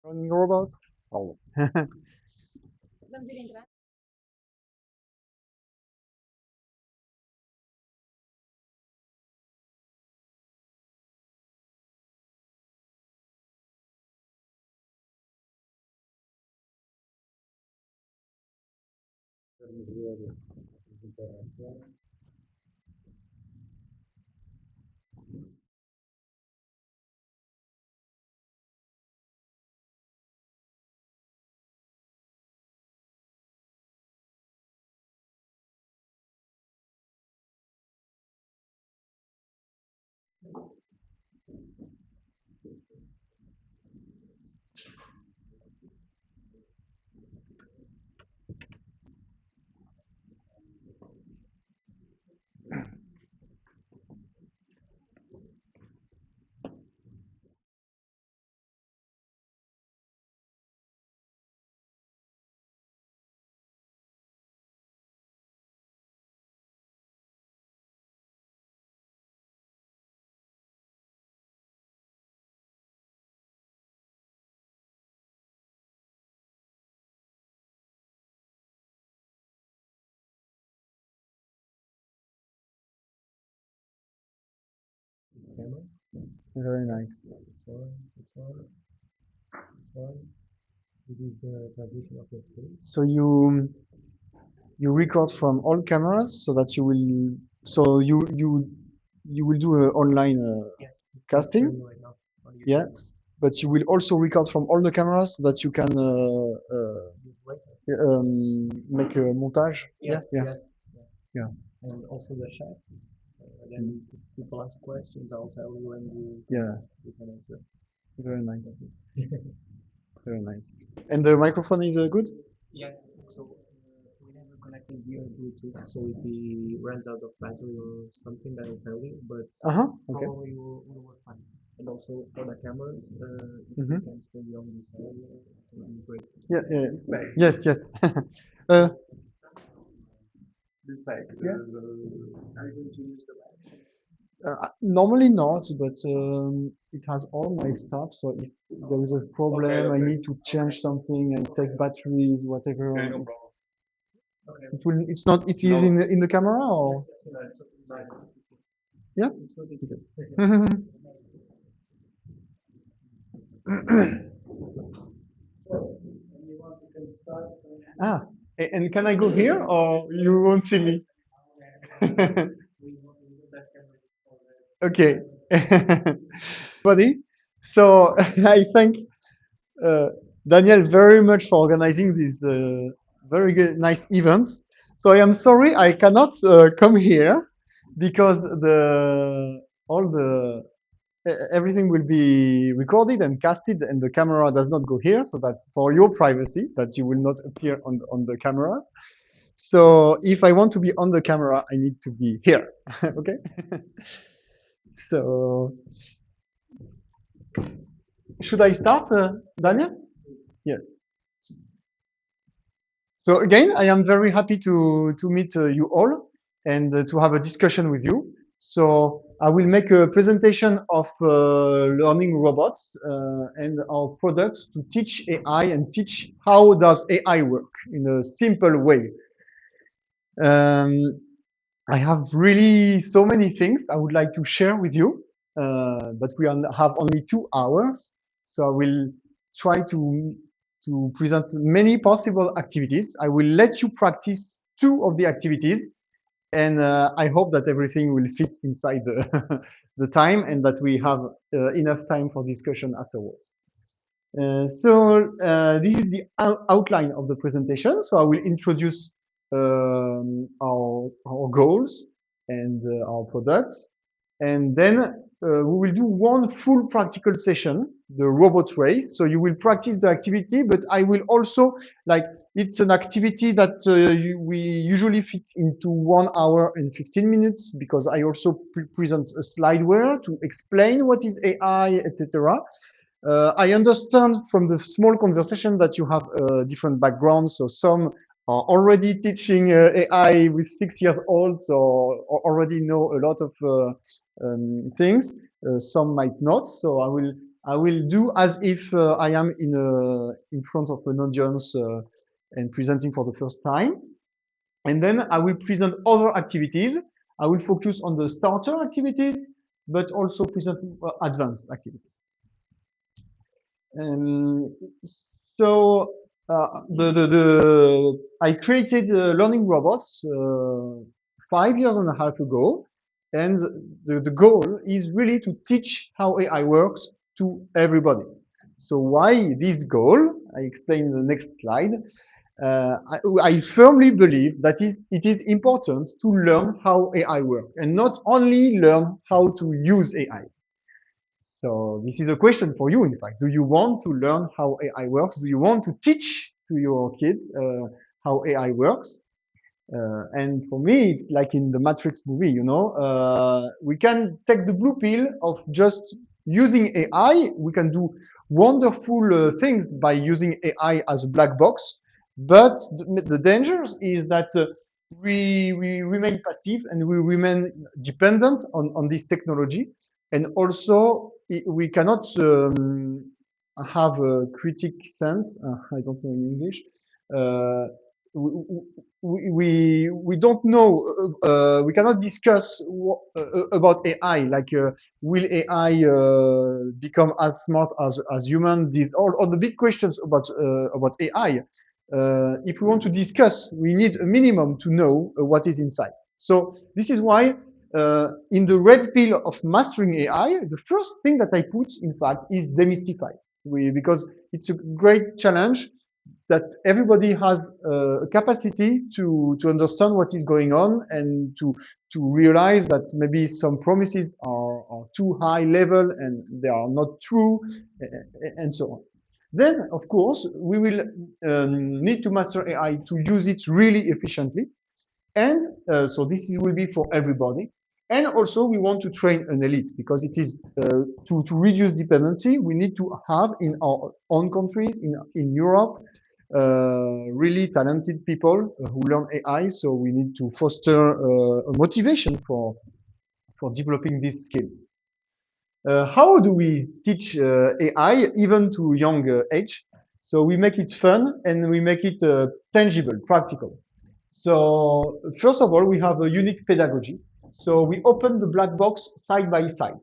Running robots? Oh. Vamos ir entrar? Very nice. So you record from all cameras so that you will do an online casting. Yes, but you will also record from all the cameras so that you can make a montage. Yes, Yeah. yes. Yeah. And also the chat. Then people ask questions, I'll tell you and Yeah, you can answer. very nice. Very nice. And the microphone is good? Yeah, so we never connected via Bluetooth, so if he runs out of battery or something, then I'll tell you, but Uh-huh. Okay. probably will work fine. And also for the cameras, if Mhm. you can stay on the side, it would be great. Yeah, yeah. Yes, yes. This bag, Yeah. are you going to use the bag? Normally not, but it has all my stuff. So if there is a problem, I need to change something and take batteries, whatever. It's not. It's used in the camera or Yes, yes, it's right. yeah. It's good. Ah, and can I go here or you won't see me? Okay. Everybody. So I thank Daniel very much for organizing these very good, nice events. So I am sorry I cannot come here because the all the everything will be recorded and casted, and the camera does not go here. So that's for your privacy that you will not appear on the cameras. So if I want to be on the camera, I need to be here. Okay. So should I start, Daniel? Yeah. So again, I am very happy to meet you all and to have a discussion with you. So I will make a presentation of learning robots and our products to teach AI and teach how does AI work in a simple way. I have really so many things I would like to share with you, but we have only 2 hours, so I will try to present many possible activities. I will let you practice 2 of the activities, and I hope that everything will fit inside the the time and that we have enough time for discussion afterwards. This is the outline of the presentation. So I will introduce our goals and our product. And then we will do one full practical session, the robot race. So you will practice the activity, but I will also, like, it's an activity that we usually fit into 1 hour and 15 minutes because I also present a slideware to explain what is AI, etc. I understand from the small conversation that you have different backgrounds. So some are already teaching AI with 6 years old, so already know a lot of things. Some might not. So I will I will do as if I am in front of an audience and presenting for the first time. And then I will present other activities. I will focus on the starter activities, but also present advanced activities. So I created learning robots 5 years and a half ago, and the goal is really to teach how AI works to everybody. So why this goal? I explain in the next slide. I firmly believe that it is important to learn how AI works and not only learn how to use AI. So this is a question for you, in fact. Do you want to learn how AI works? Do you want to teach to your kids how AI works? And for me, it's like in the Matrix movie, you know, we can take the blue pill of just using AI. We can do wonderful things by using AI as a black box. But the danger is that we remain passive and we remain dependent on this technology. And also, we cannot have a critic sense. I don't know in English. We don't know. We cannot discuss about AI. Like, will AI become as smart as human? These all the big questions about AI. If we want to discuss, we need a minimum to know what is inside. So this is why in the red pill of mastering AI, the first thing that I put, in fact, is demystify. Because it's a great challenge that everybody has a capacity to understand what is going on and to realize that maybe some promises are too high level and they are not true, and so on. Then, of course, we will need to master AI to use it really efficiently. And so this will be for everybody. And also, we want to train an elite because it is to reduce dependency. We need to have in our own countries, in Europe, really talented people who learn AI. So we need to foster a motivation for developing these skills. How do we teach AI even to young age? So we make it fun and we make it tangible, practical. So first of all, we have a unique pedagogy. So we open the black box side by side.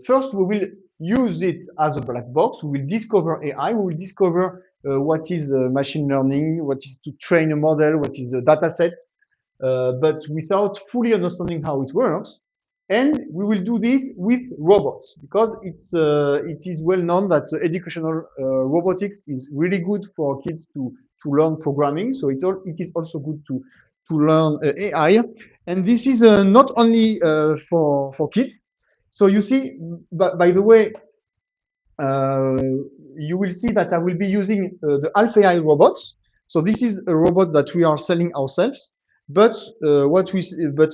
First, we will use it as a black box. We will discover AI. We will discover what is machine learning, what is to train a model, what is a data set, but without fully understanding how it works. And we will do this with robots because it is well known that educational robotics is really good for kids to learn programming. So it is also good to learn AI. And this is not only for kids. So you see, by the way, you will see that I will be using the Alpha AI robots. So this is a robot that we are selling ourselves. But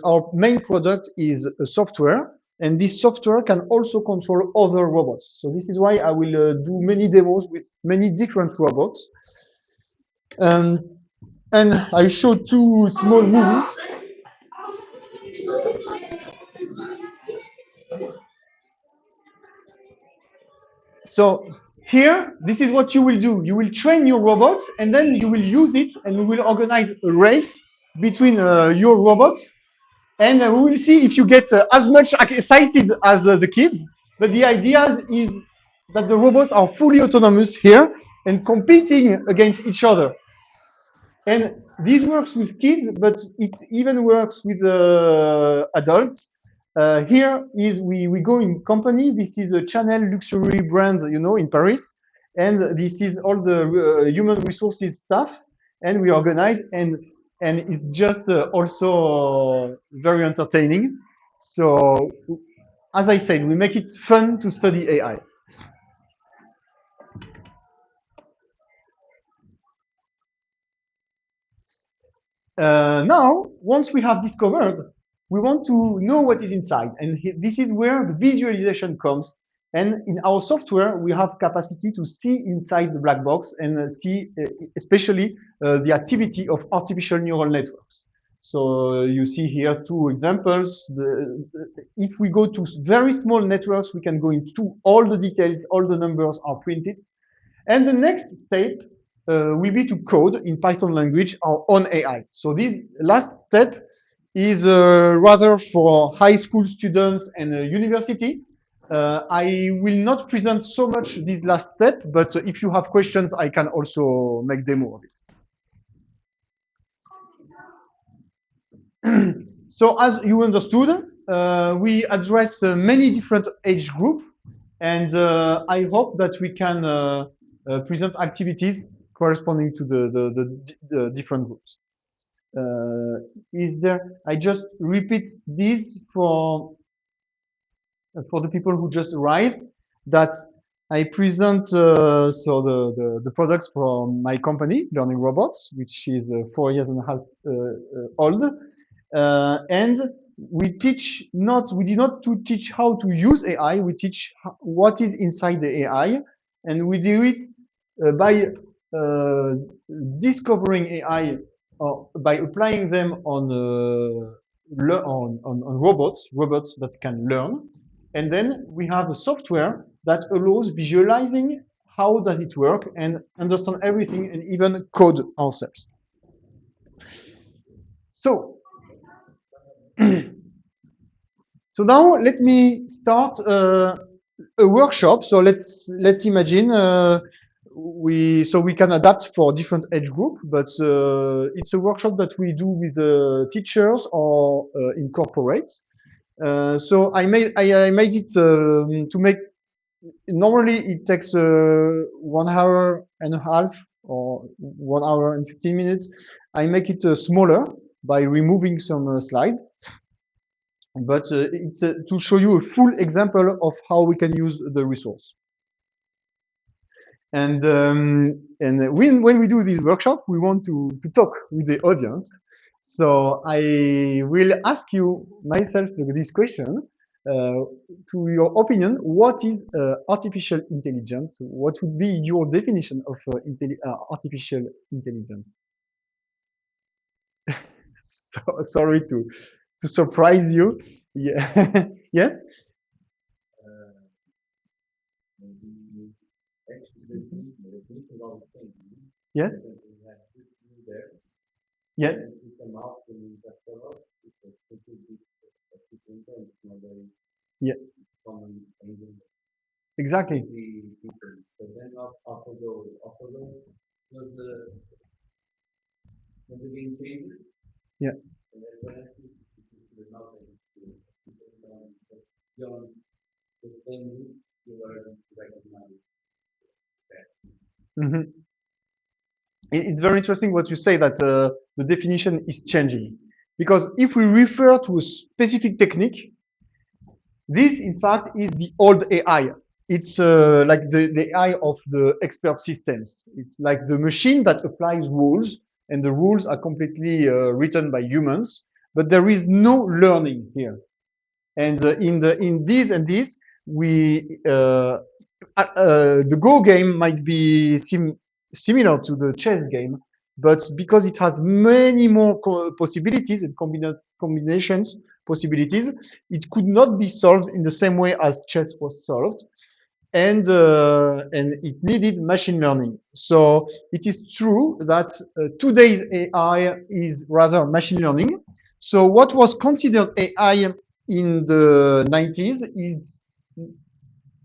our main product is a software, and this software can also control other robots. So this is why I will do many demos with many different robots. And I showed two small movies. So here, this is what you will do. You will train your robot, and then you will use it, and we will organize a race between your robots. And we will see if you get as much excited as the kids. But the idea is that the robots are fully autonomous here and competing against each other. And this works with kids, but it even works with adults. Here is we go in company. This is a Chanel luxury brand, you know, in Paris. And this is all the human resources stuff. And we organize and it's just also very entertaining. So, as I said, we make it fun to study AI. Now, once we have discovered, we want to know what is inside. And this is where the visualization comes. And in our software, we have capacity to see inside the black box and see especially the activity of artificial neural networks. So you see here two examples. If we go to very small networks, we can go into all the details, all the numbers are printed. And the next step will be to code in Python language our own AI. So this last step is rather for high school students and university. I will not present so much this last step, but if you have questions, I can also make demo of it. So as you understood, we address many different age groups, and I hope that we can present activities corresponding to the different groups. I just repeat this for the people who just arrived, that I present the products from my company, Learning Robots, which is 4 years and a half old. And we did not to teach how to use AI, we teach what is inside the AI, and we do it by discovering AI, or by applying them on robots that can learn. And then we have a software that allows visualizing how does it work and understand everything and even code ourselves. So, so now let me start a workshop. So let's imagine we can adapt for different age group, but it's a workshop that we do with teachers or in corporates. So I made it to make. Normally it takes 1 hour and a half or 1 hour and 15 minutes. I make it smaller by removing some slides, but it's to show you a full example of how we can use the resource. And when we do this workshop, we want to talk with the audience. So I will ask you myself this question. To your opinion, what is artificial intelligence? What would be your definition of artificial intelligence? So, sorry to surprise you. Yeah. Yes. Yes. Yes. Yeah. Exactly. Yeah. Mm-hmm. It's very interesting what you say, that the definition is changing, because if we refer to a specific technique, this in fact is the old AI. It's like the AI of the expert systems. It's like the machine that applies rules, and the rules are completely written by humans, but there is no learning here. And in this and this, we the Go game might be similar to the chess game, but because it has many more possibilities and combinations possibilities, it could not be solved in the same way as chess was solved, and it needed machine learning. So it is true that today's AI is rather machine learning. So what was considered AI in the 90s is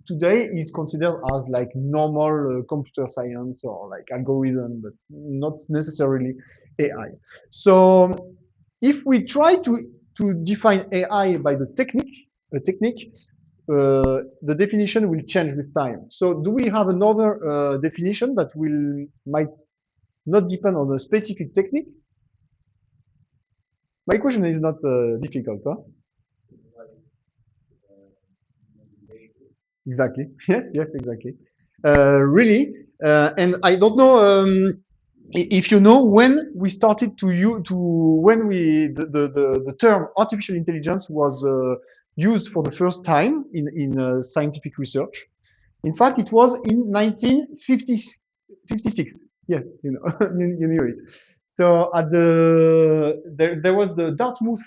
today is considered as like normal computer science or like algorithm, but not necessarily AI. So if we try to define AI by the technique, the definition will change with time. So do we have another definition that might not depend on a specific technique? My question is not difficult, huh? Exactly. Yes, yes, exactly. Really, and I don't know if you know when we started when the term artificial intelligence was used for the first time in scientific research. In fact, it was in 1956. Yes, you know, you knew it. So at there was the Dartmouth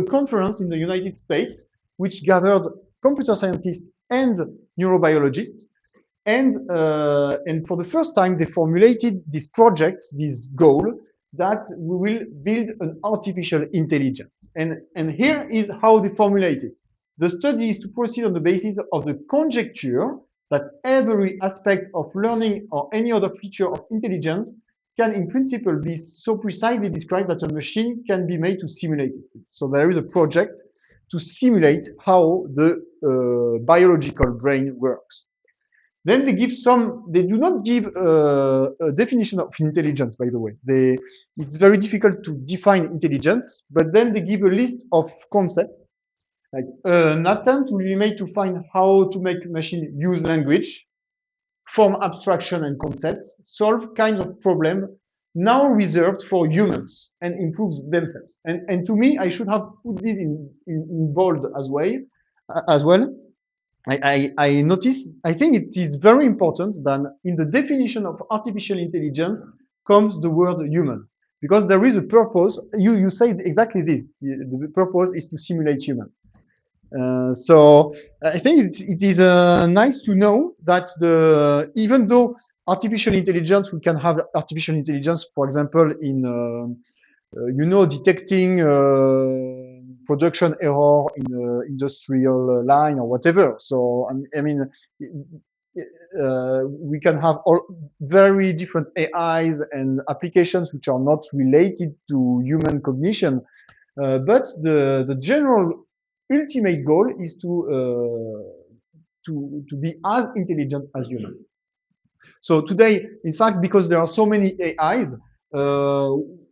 conference in the United States, which gathered computer scientists and neurobiologists. And for the first time, they formulated this project, this goal, that we will build an artificial intelligence. And here is how they formulate it. The study is to proceed on the basis of the conjecture that every aspect of learning or any other feature of intelligence can in principle be so precisely described that a machine can be made to simulate it. So there is a project to simulate how the biological brain works. Then they give they do not give a definition of intelligence, by the way. It's very difficult to define intelligence, but then they give a list of concepts, like an attempt will be made to find how to make machine use language, form abstraction and concepts, solve kinds of problem now reserved for humans and improve themselves. And to me, I should have put this in bold as well. I notice, I think it is very important that in the definition of artificial intelligence comes the word human, because there is a purpose. You say exactly this. The purpose is to simulate human. So I think it is nice to know that even though artificial intelligence, we can have artificial intelligence, for example, in detecting production error in industrial line or whatever. So I mean, we can have very different AIs and applications which are not related to human cognition, but the general ultimate goal is to be as intelligent as human. So today, in fact, because there are so many AIs,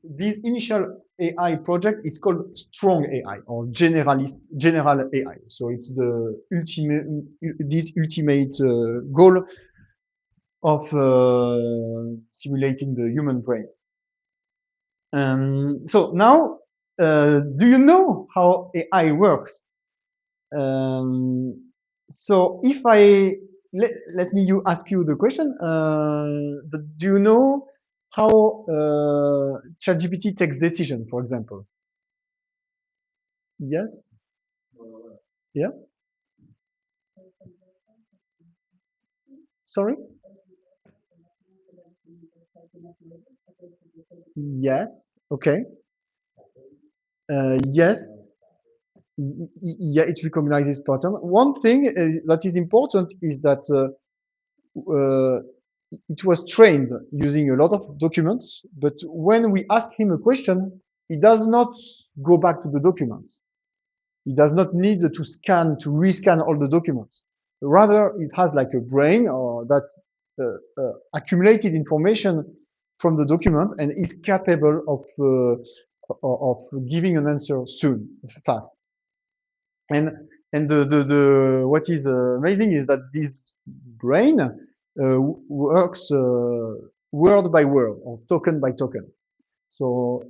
this initial AI project is called strong AI or general AI. So it's the ultimate goal of simulating the human brain. So now, do you know how AI works? So if let me ask you the question, do you know how ChatGPT takes decision, for example? Yes? Yes? Sorry? Yes. Okay. Yes. Yeah, it recognizes pattern. One thing that is important is that it was trained using a lot of documents, but when we ask him a question, he does not go back to the documents. He does not need to rescan all the documents. Rather, it has like a brain or that accumulated information from the document and is capable of giving an answer soon, fast. And what is amazing is that this brain works word by word or token by token. So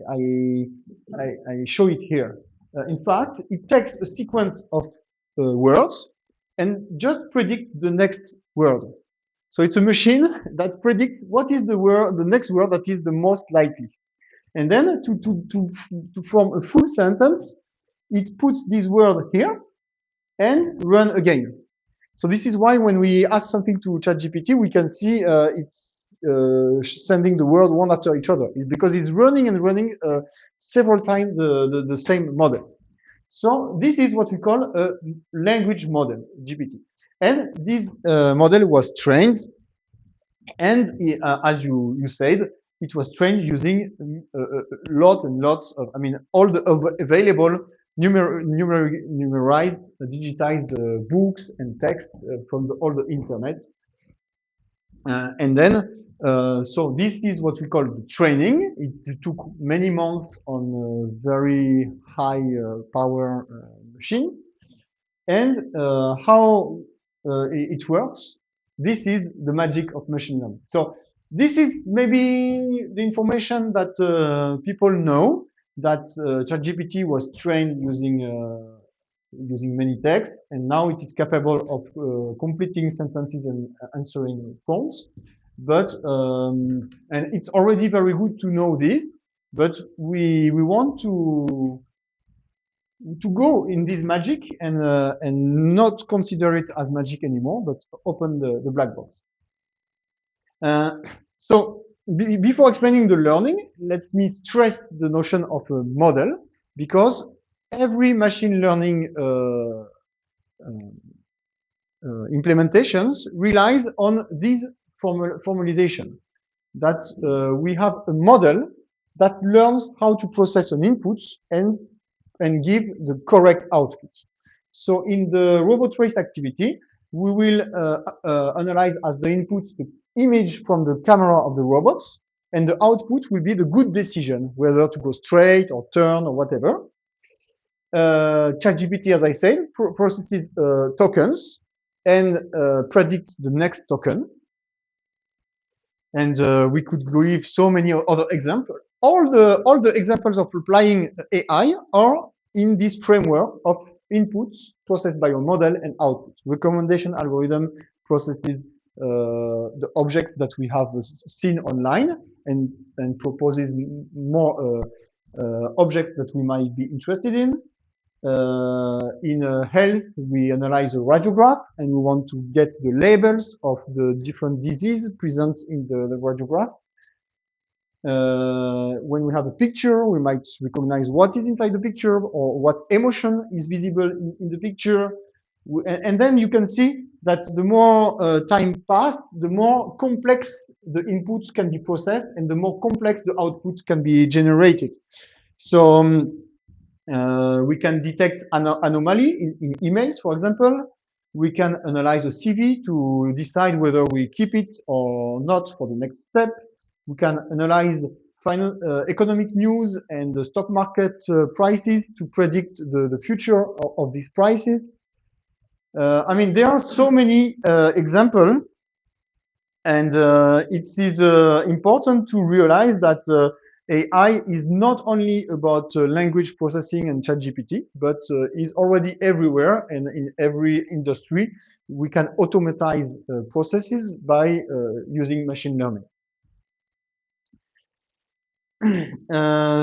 I show it here. In fact, it takes a sequence of words and just predict the next word. So it's a machine that predicts what is the next word that is the most likely. And then to form a full sentence, it puts this word here and run again. So this is why when we ask something to ChatGPT, we can see it's sending the word one after each other. It's because it's running and running several times the same model. So this is what we call a language model, GPT. And this model was trained, and as you said, it was trained using lots and lots of, I mean, all the available numerized, digitized books and text from all the internet. And then, so this is what we call the training. It took many months on very high power machines. And how it works, this is the magic of machine learning. So this is maybe the information that people know, that ChatGPT was trained using many texts, and now it is capable of completing sentences and answering prompts. but and it's already very good to know this, but we want to go in this magic and not consider it as magic anymore, but open the black box. So before explaining the learning, let me stress the notion of a model, because every machine learning implementations relies on this formalization, that we have a model that learns how to process an input and give the correct output. So in the robot race activity, we will analyze as the input the image from the camera of the robot, and the output will be the good decision, whether to go straight or turn or whatever. ChatGPT, as I said, processes tokens and predicts the next token. And we could give so many other examples. All the examples of applying AI are in this framework of inputs processed by a model and output. Recommendation algorithm processes the objects that we have seen online and proposes more objects that we might be interested in. In health, we analyze a radiograph and we want to get the labels of the different diseases present in the radiograph. When we have a picture, we might recognize what is inside the picture or what emotion is visible in the picture. And then you can see that the more time passed, the more complex the inputs can be processed and the more complex the outputs can be generated. So we can detect anomaly in emails, for example. We can analyze a CV to decide whether we keep it or not for the next step. We can analyze economic news and the stock market prices to predict the future of these prices. I mean, there are so many examples, and it is important to realize that AI is not only about language processing and ChatGPT, but is already everywhere, and in every industry we can automatize processes by using machine learning.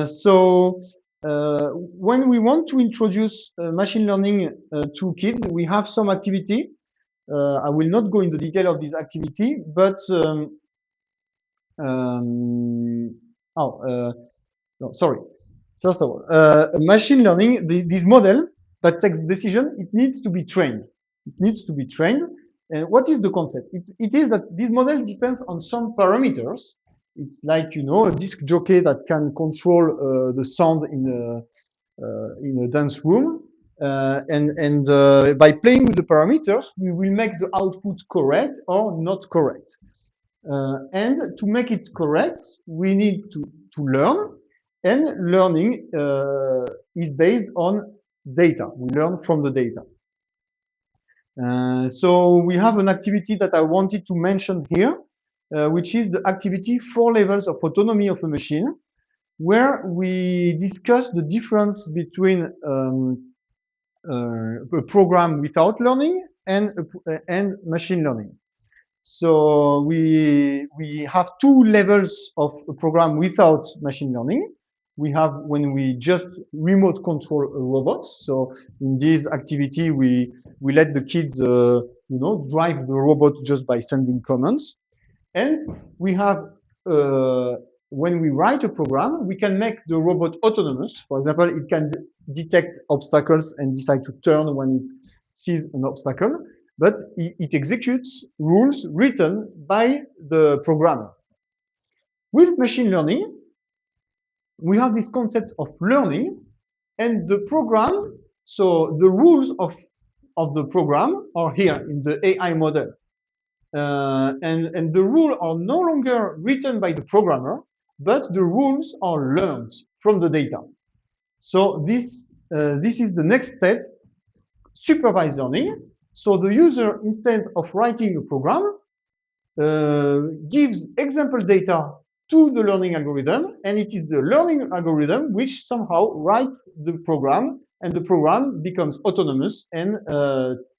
So when we want to introduce machine learning to kids, we have some activity. I will not go into detail of this activity, but no, sorry. First of all, machine learning, this model that takes decision, it needs to be trained. It needs to be trained. And what is the concept? It is that this model depends on some parameters. It's like, you know, a disc jockey that can control the sound in a dance room. By playing with the parameters, we will make the output correct or not correct. And to make it correct, we need to learn, and learning is based on data. We learn from the data. So we have an activity that I wanted to mention here, which is the activity 4 levels of autonomy of a machine, where we discuss the difference between a program without learning and machine learning. So we have 2 levels of a program without machine learning. We have when we just remote control a robot. So in this activity, we let the kids, you know, drive the robot just by sending commands. And we have when we write a program, we can make the robot autonomous. For example, it can detect obstacles and decide to turn when it sees an obstacle, but it executes rules written by the programmer. With machine learning, we have this concept of learning, and the program, so the rules of the program are here in the AI model. And the rules are no longer written by the programmer, but the rules are learned from the data. So this is the next step, supervised learning. So the user, instead of writing a program, gives example data to the learning algorithm, and it is the learning algorithm which somehow writes the program, and the program becomes autonomous and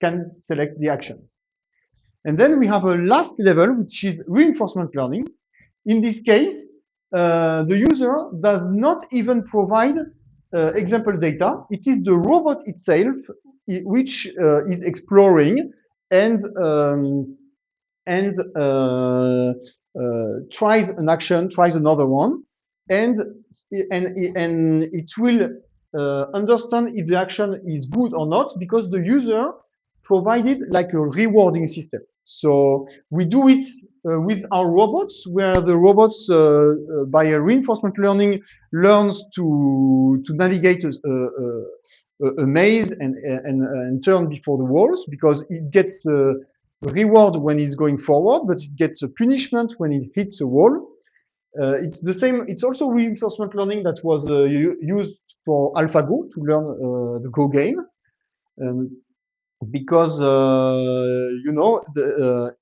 can select the actions. And then we have a last level, which is reinforcement learning. In this case, the user does not even provide example data. It is the robot itself which is exploring and tries an action, tries another one, and it will understand if the action is good or not, because the user provided like a rewarding system. So we do it with our robots, where the robots, by a reinforcement learning, learns to navigate a maze and turn before the walls, because it gets reward when it's going forward, but it gets a punishment when it hits a wall. It's the same. It's also reinforcement learning that was used for AlphaGo to learn the Go game, because you know, the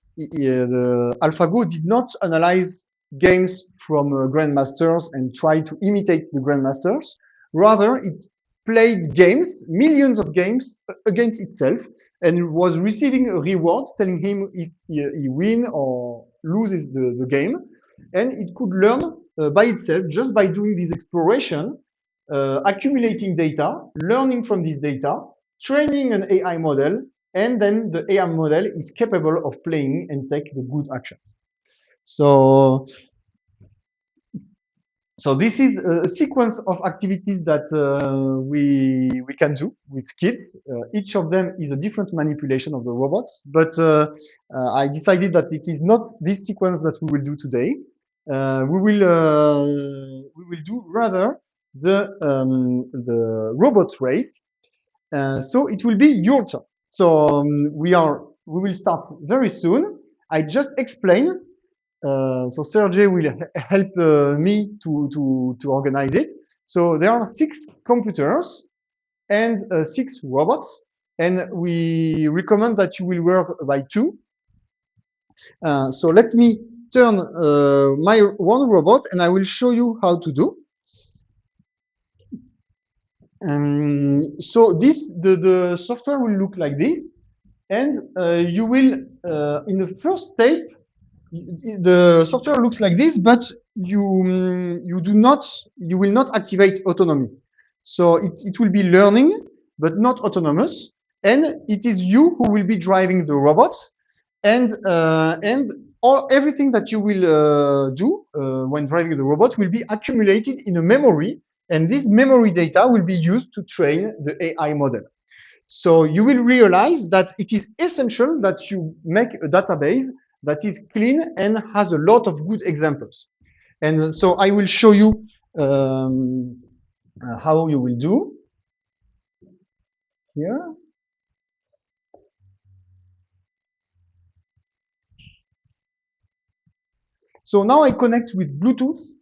AlphaGo did not analyze games from grandmasters and try to imitate the grandmasters. Rather, it played games, millions of games, against itself, and was receiving a reward telling him if he win or loses the game. And it could learn by itself just by doing this exploration, accumulating data, learning from this data, training an AI model, and then the AI model is capable of playing and take the good action. So this is a sequence of activities that we can do with kids. Each of them is a different manipulation of the robots, but I decided that it is not this sequence that we will do today. We will do rather the robot race. So it will be your turn. So we will start very soon. I just explain. So Sergey will help me to organize it. So there are 6 computers and 6 robots, and we recommend that you will work by 2. So let me turn my one robot, and I will show you how to do. So the software will look like this, and you will in the first step, the software looks like this, but you will not activate autonomy. So it will be learning, but not autonomous, and it is you who will be driving the robot, and everything that you will do when driving the robot will be accumulated in a memory, and this memory data will be used to train the AI model. So you will realize that it is essential that you make a database that is clean and has a lot of good examples. And so I will show you how you will do here. So now I connect with Bluetooth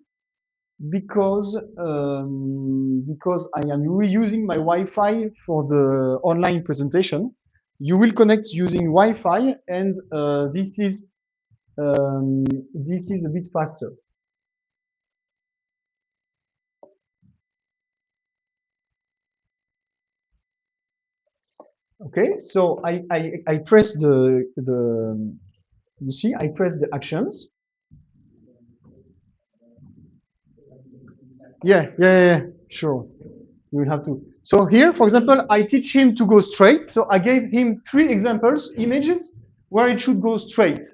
because I am reusing my Wi-Fi for the online presentation. You will connect using Wi-Fi, and this is a bit faster. Okay, so I press the you see, I press the actions. Yeah, sure. You will have to. So here, for example, I teach him to go straight. So I gave him 3 examples, images, where it should go straight.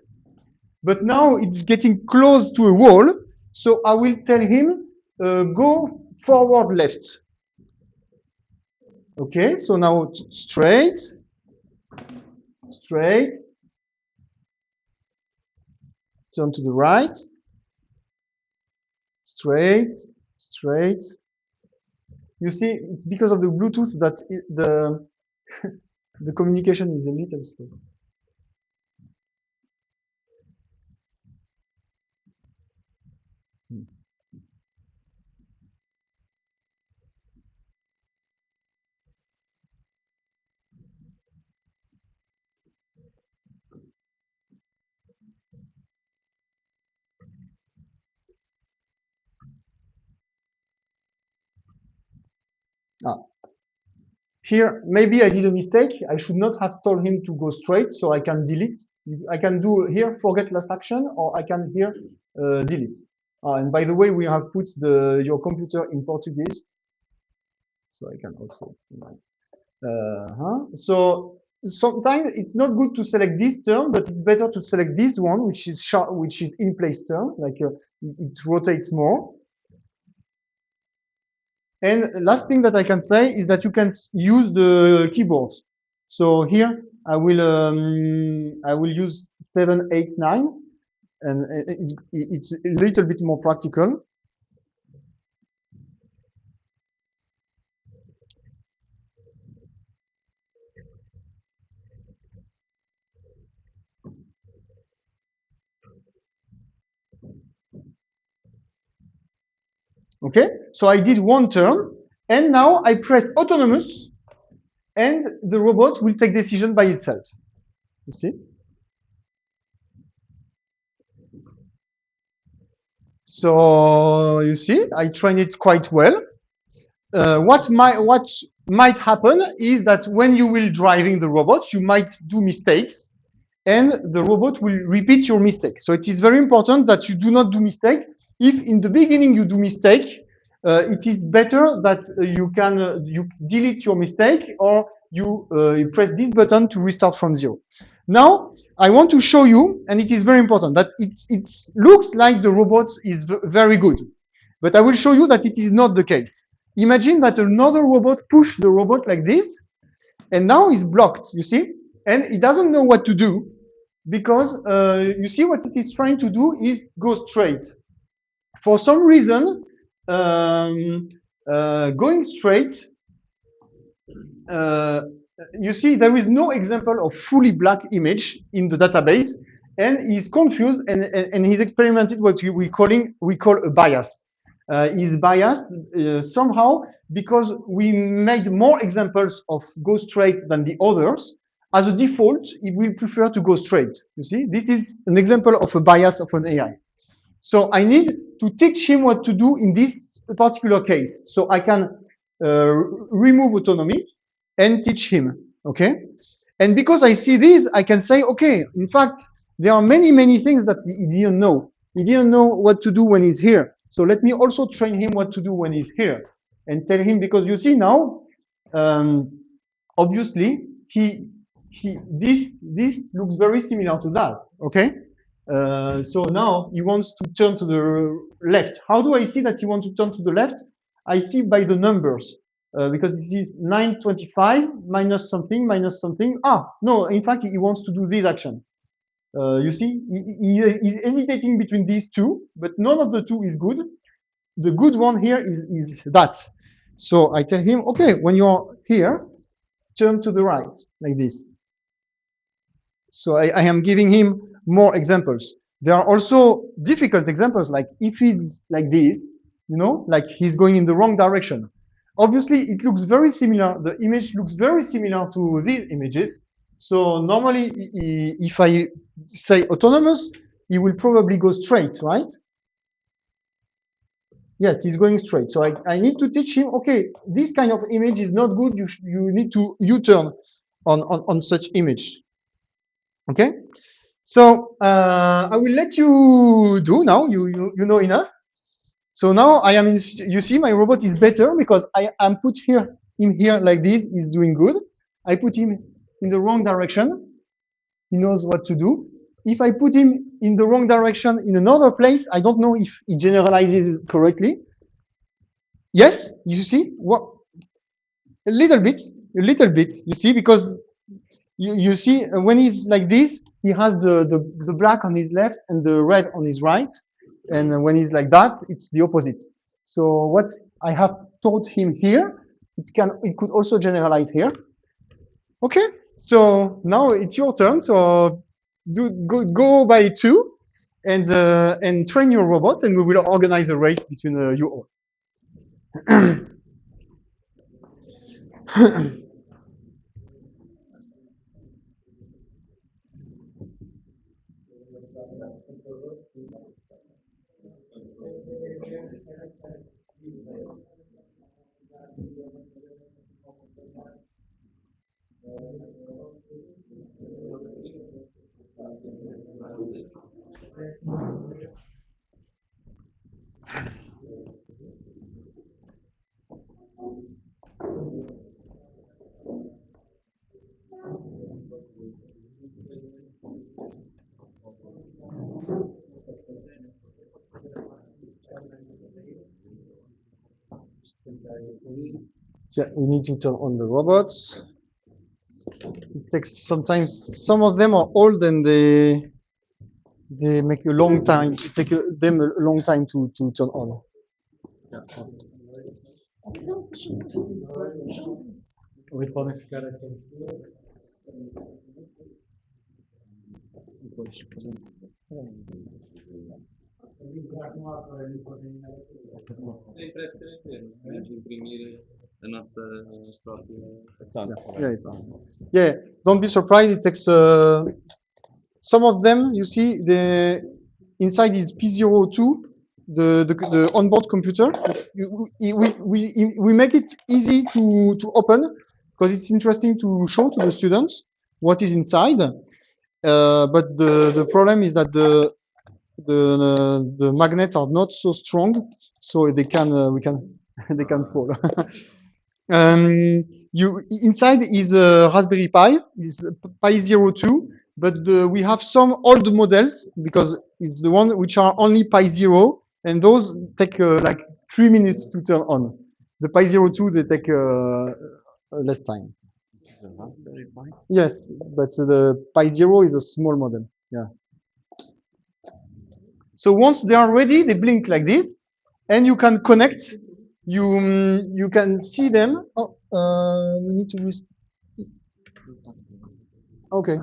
But now it's getting close to a wall. So I will tell him, go forward left. Okay, so now straight, turn to the right, straight. You see, it's because of the Bluetooth that the communication is a little slow. Here, maybe I did a mistake. I should not have told him to go straight, so I can delete I can do here forget last action, or I can here delete. And by the way, we have put your computer in Portuguese, so I can also. So sometimes it's not good to select this term, but it's better to select this one, which is in place term, like it rotates more. And last thing that I can say is that you can use the keyboard. So here I will use 7, 8, 9, and it's a little bit more practical. Okay, so I did one turn, and now I press autonomous, and the robot will take decision by itself. You see? So you see, I trained it quite well. What might happen is that when you will driving the robot, you might do mistakes, and the robot will repeat your mistake. So it is very important that you do not do mistake. If in the beginning you do mistake, it is better that you delete your mistake, or you press this button to restart from zero. Now I want to show you, and it is very important, that it looks like the robot is very good, but I will show you that it is not the case. Imagine that another robot pushed the robot like this, and now it's blocked, you see? And it doesn't know what to do, because you see what it is trying to do is go straight. For some reason, going straight, you see there is no example of fully black image in the database, and he's confused, and he's experimented what we call a bias. He's biased somehow because we made more examples of go straight than the others. As a default, he will prefer to go straight. You see, this is an example of a bias of an AI. So I need to teach him what to do in this particular case. So I can remove autonomy and teach him, okay? And because I see this, I can say, okay, in fact, there are many things that he didn't know. He didn't know what to do when he's here. So let me also train him what to do when he's here, and tell him, because you see now, obviously, this looks very similar to that, okay? So now he wants to turn to the left. How do I see that he wants to turn to the left? I see by the numbers, because it is 925 minus something, minus something. No, in fact, he wants to do this action. You see, he's hesitating between these two, but none of the two is good. The good one here is that. So I tell him, okay, when you're here, turn to the right, like this. So I am giving him more examples. There are also difficult examples, like if he's like this, you know, like he's going in the wrong direction. Obviously, it looks very similar. The image looks very similar to these images. So normally, if I say autonomous, he will probably go straight, right? Yes, he's going straight. So I need to teach him, okay, this kind of image is not good. You need to U-turn on such image. Okay, so I will let you do now. You know enough. So now I am in, you see my robot is better because I am put him here like this. He's doing good. I put him in the wrong direction. He knows what to do. If I put him in the wrong direction in another place, I don't know if he generalizes correctly. Yes, you see what? A little bit, you see, because you see when he's like this, he has the black on his left and the red on his right. And when he's like that, it's the opposite. So what I have taught him here, it could also generalize here. Okay, so now it's your turn. So go by two and train your robots, and we will organize a race between you all. So we need to turn on the robots. It takes sometimes, some of them are old and they make a long time, it take them a long time to turn on. Yeah. Eles podem ficar aqui. Imprimir a nossa própria. Yeah, it's on. Yeah, don't be surprised. It takes some of them. You see, the inside is P02, the onboard computer. We make it easy to open because it's interesting to show to the students what is inside. But the problem is that the magnets are not so strong, so they can they can fall. Inside is a Raspberry Pi, is Pi 02, but we have some old models because it's the one which are only Pi 0, and those take like 3 minutes to turn on. The Pi 02 they take less time. Yes, but the Pi 0 is a small model. Yeah. So once they are ready, they blink like this, and you can connect. You can see them. Oh, we need to. Okay.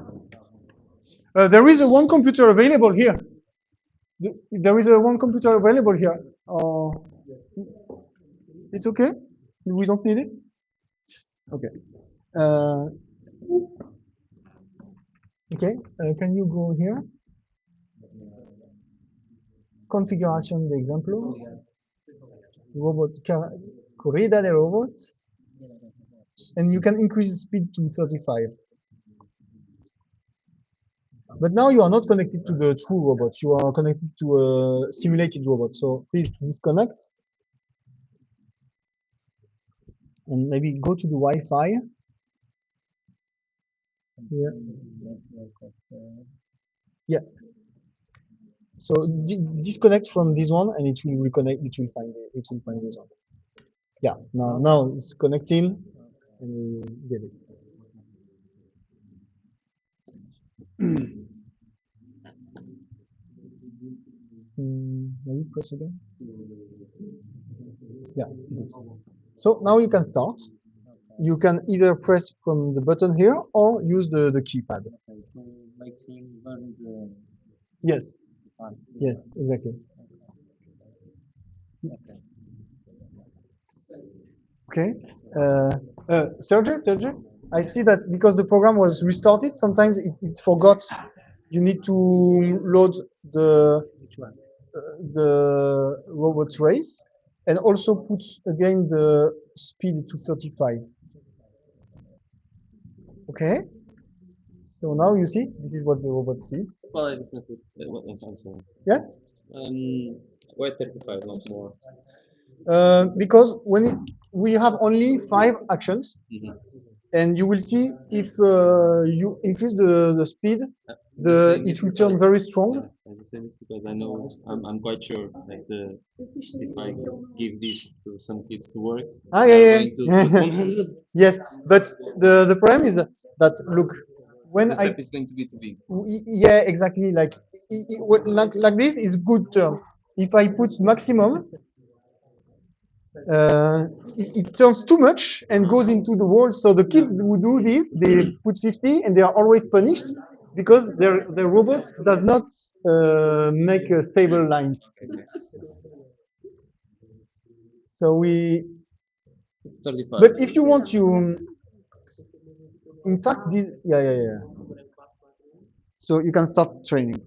There is a one computer available here. There is a one computer available here. It's okay. We don't need it. Okay. Okay. Can you go here? Configuration de ejemplo. Robot, corrida de robots. And you can increase the speed to 35. But now you are not connected to the true robot. You are connected to a simulated robot. So please disconnect. And maybe go to the Wi-Fi. Yeah. Yeah. So disconnect from this one, and it will reconnect. It will find this one. Yeah. Now it's connecting, and we get it. Maybe press again. Yeah. So now you can start. You can either press from the button here or use the keypad. Yes. Yes, exactly. Okay. Sergey, I see that because the program was restarted, sometimes it forgot. You need to load the robot race and also put again the speed to 35. Okay. So now you see, this is what the robot sees. Qual é a diferença? I'm sorry. Yeah. Why 35, not more? Because when we have only 5 actions, and you will see if you increase the speed, it will turn very strong. I say this because I know I'm quite sure like if I give this to some kids to work, yeah. going to 100. Yes, but the problem is that look, when The step is going to be too big. Yeah, exactly, like like this is good term. If I put maximum, it turns too much and goes into the wall. So the kids who do this, they put 50 and they are always punished because their robots does not make stable lines. So we. 35. But if you want to, in fact, this, yeah. So you can start training.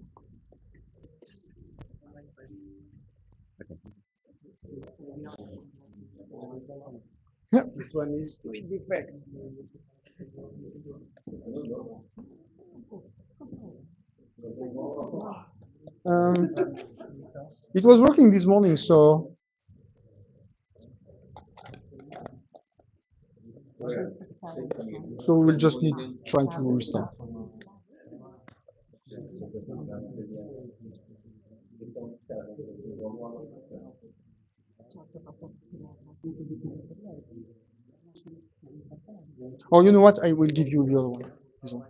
Yeah. This one is with defect. It was working this morning, so. So we'll just need trying to restart. Or you know what? I will give you the other one. This one.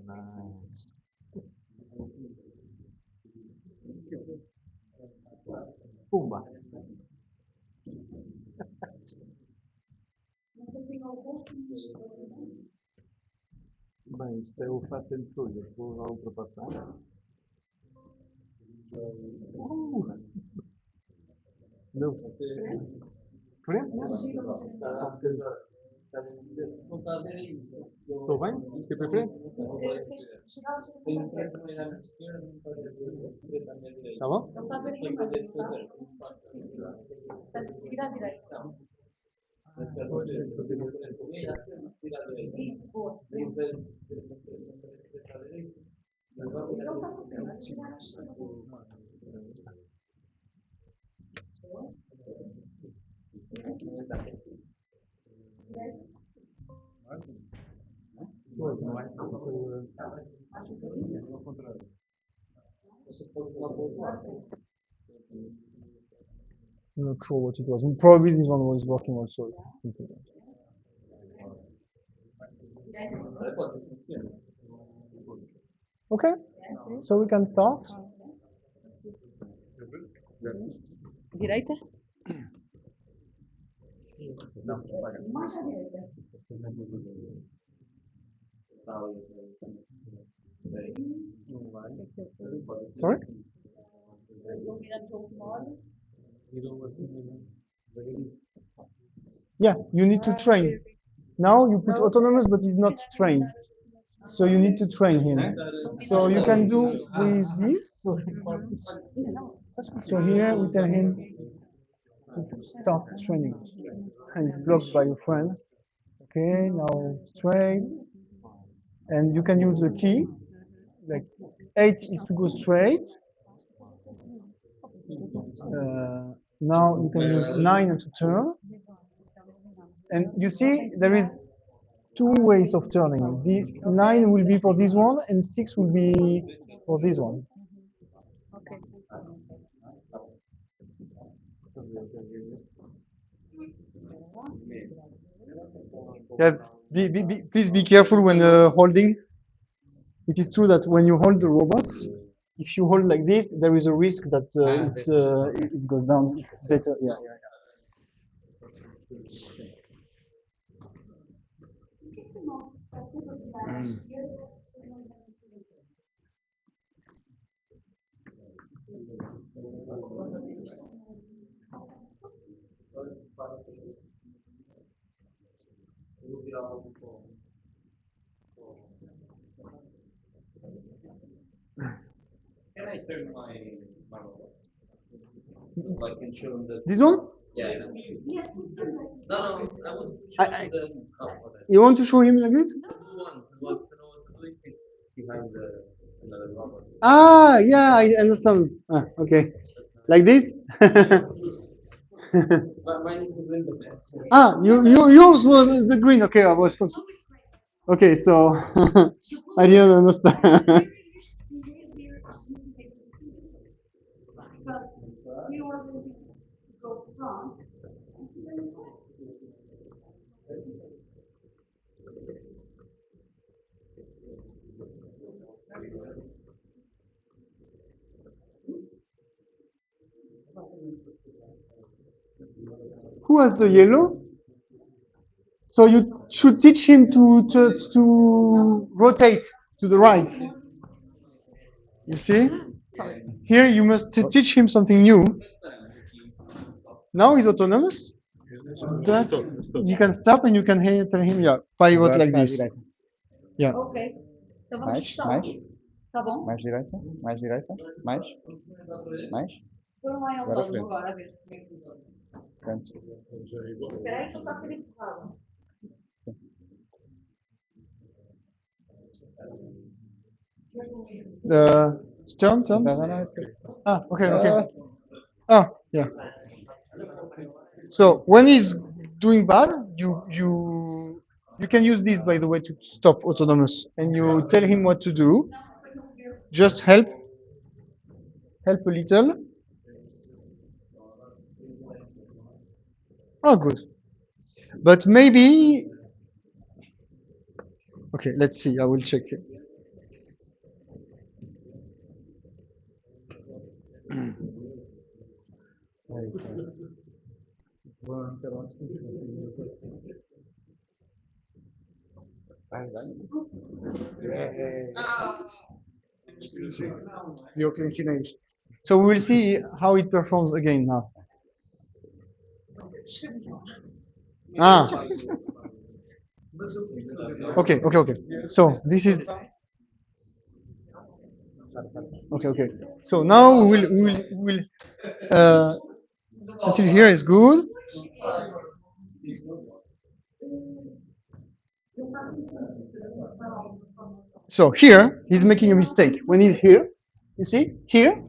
Nice. Pumba. Bem, isto é o fast and furious. Vou lá ultrapassar. Não, você. Frente, né? Não está a ver isso. Estou bem? Isto é para frente? Está bom? Não está a ver ninguém. Vira à direita. Isso, boa. I'm not sure what it was. Probably this one was working also. Something like that. Okay, so we can start. Direita? Sorry? Yeah, you need to train. Now you put autonomous, but he's not trained. So you need to train him. So you can do with this. So here we tell him to start training. And it's blocked by your friend. Okay, now straight. And you can use the key. Like 8 is to go straight. Now you can use 9 to turn. And you see there is 2 ways of turning. The 9 will be for this one, and 6 will be for this one. Okay. Yeah, please be careful when holding. It is true that when you hold the robots, if you hold like this, there is a risk that it goes down. It's better. Yeah. Can I turn my robot? So I can show them that. This one? Yeah. No, I want to show I- them how. You want to show him like this? Want to know what to do behind another robot. Ah, yeah, I understand. Ah, okay. Like this? But mine is the green box. Ah, yours was the green. Okay, I was confused. Okay, so I didn't understand. Because you are going to go front. Who has the yellow? So you should teach him to rotate to the right. You see? Here you must teach him something new. Now he's autonomous. That you can stop and you can tell him, yeah, pivot like this. Yeah. Ok. Então vamos testar. Tá bom? Mais direita, mais direita, mais, mais. Foram lá em Agora autónomo frente. agora, a ver como é que funciona. Pronto. Espera aí que está a ser empurrado. Turn. No, no, it's okay. Ah, okay. Ah, yeah. So when he's doing bad, you can use this, by the way, to stop autonomous, and you tell him what to do. Just help a little. Oh, good. But maybe. Okay, let's see. I will check it. So we will see how it performs again now. Ah. Okay. So this is. Okay. So now we will until here is good. So here he's making a mistake. When he's here, you see here,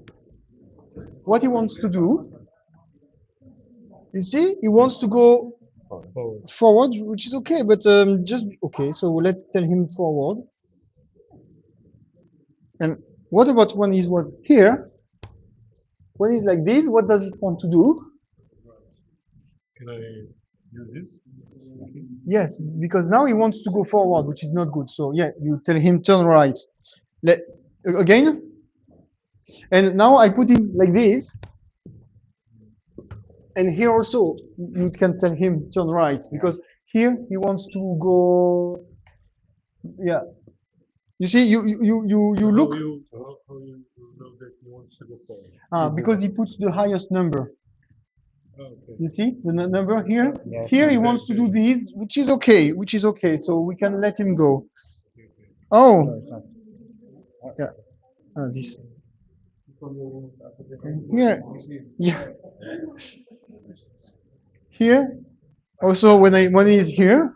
what he wants to do. You see, he wants to go forward, which is okay, but just okay. So let's tell him forward. And what about when he was here? When he's like this, what does it want to do? Can I use this? Yes, because now he wants to go forward, which is not good. So yeah, you tell him turn right. Again. And now I put him like this. And here also, you can tell him turn right, because here he wants to go. Yeah. You see, you look. How you know that he wants to go forward? Because he puts the highest number. Okay. You see the number here. Yes. Here he wants to do this, which is okay. So we can let him go. Oh. No, it's not. Yeah. This. Here. Yeah. Here. Also, when he's here,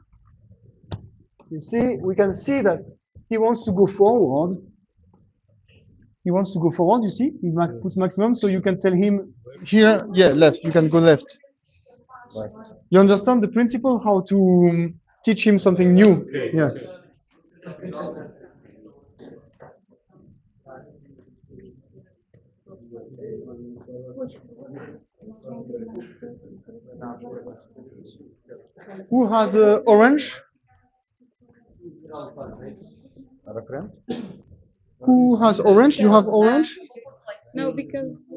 you see, we can see that he wants to go forward. You see, he puts maximum, so you can tell him here, yeah, left. You can go left. Right. You understand the principle how to teach him something new? Yeah. Who has orange? Para frente. Who has orange? You have orange? No, because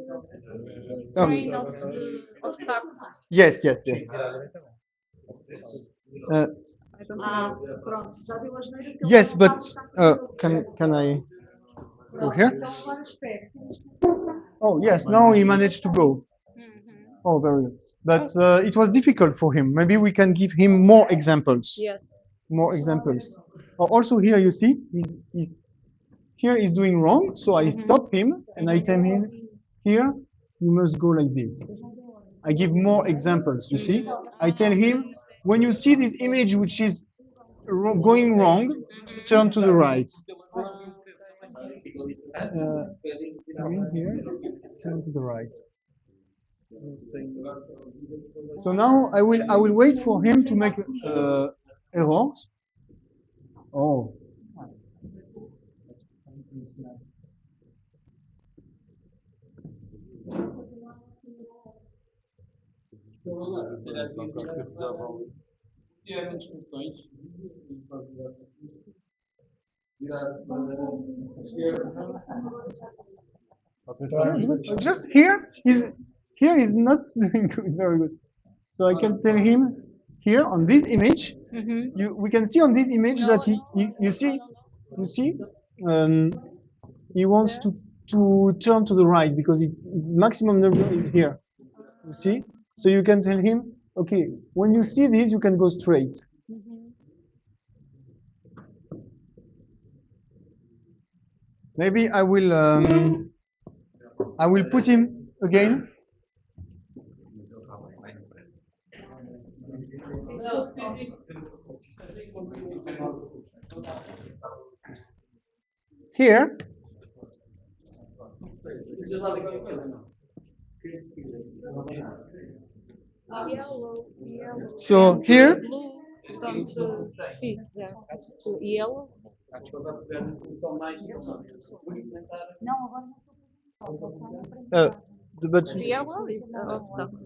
Oh. train of the obstacle. Yes. I don't know. Pronto, já deu as neiras que ele Yes, não but sabe estar can I go here? Então agora espere. Oh yes, now he managed to go. Oh, very good. But it was difficult for him. Maybe we can give him more examples. Yes. More examples. Also here you see, he's doing wrong. So I stop him and I tell him, here you must go like this. I give more examples. You see, I tell him, when you see this image which is going wrong, turn to the right. Here, turn to the right. So now I will wait for him to make errors. Oh. Just here is not doing good, very good. So I can tell him here on this image, we can see on this image that you see, he wants to turn to the right because his maximum number is here. You see, so you can tell him, okay, when you see this, you can go straight. Maybe I will put him again. Here. Yellow, yellow. So here. Blue, don't fit. Yeah. Yellow. But Yellow is an obstacle.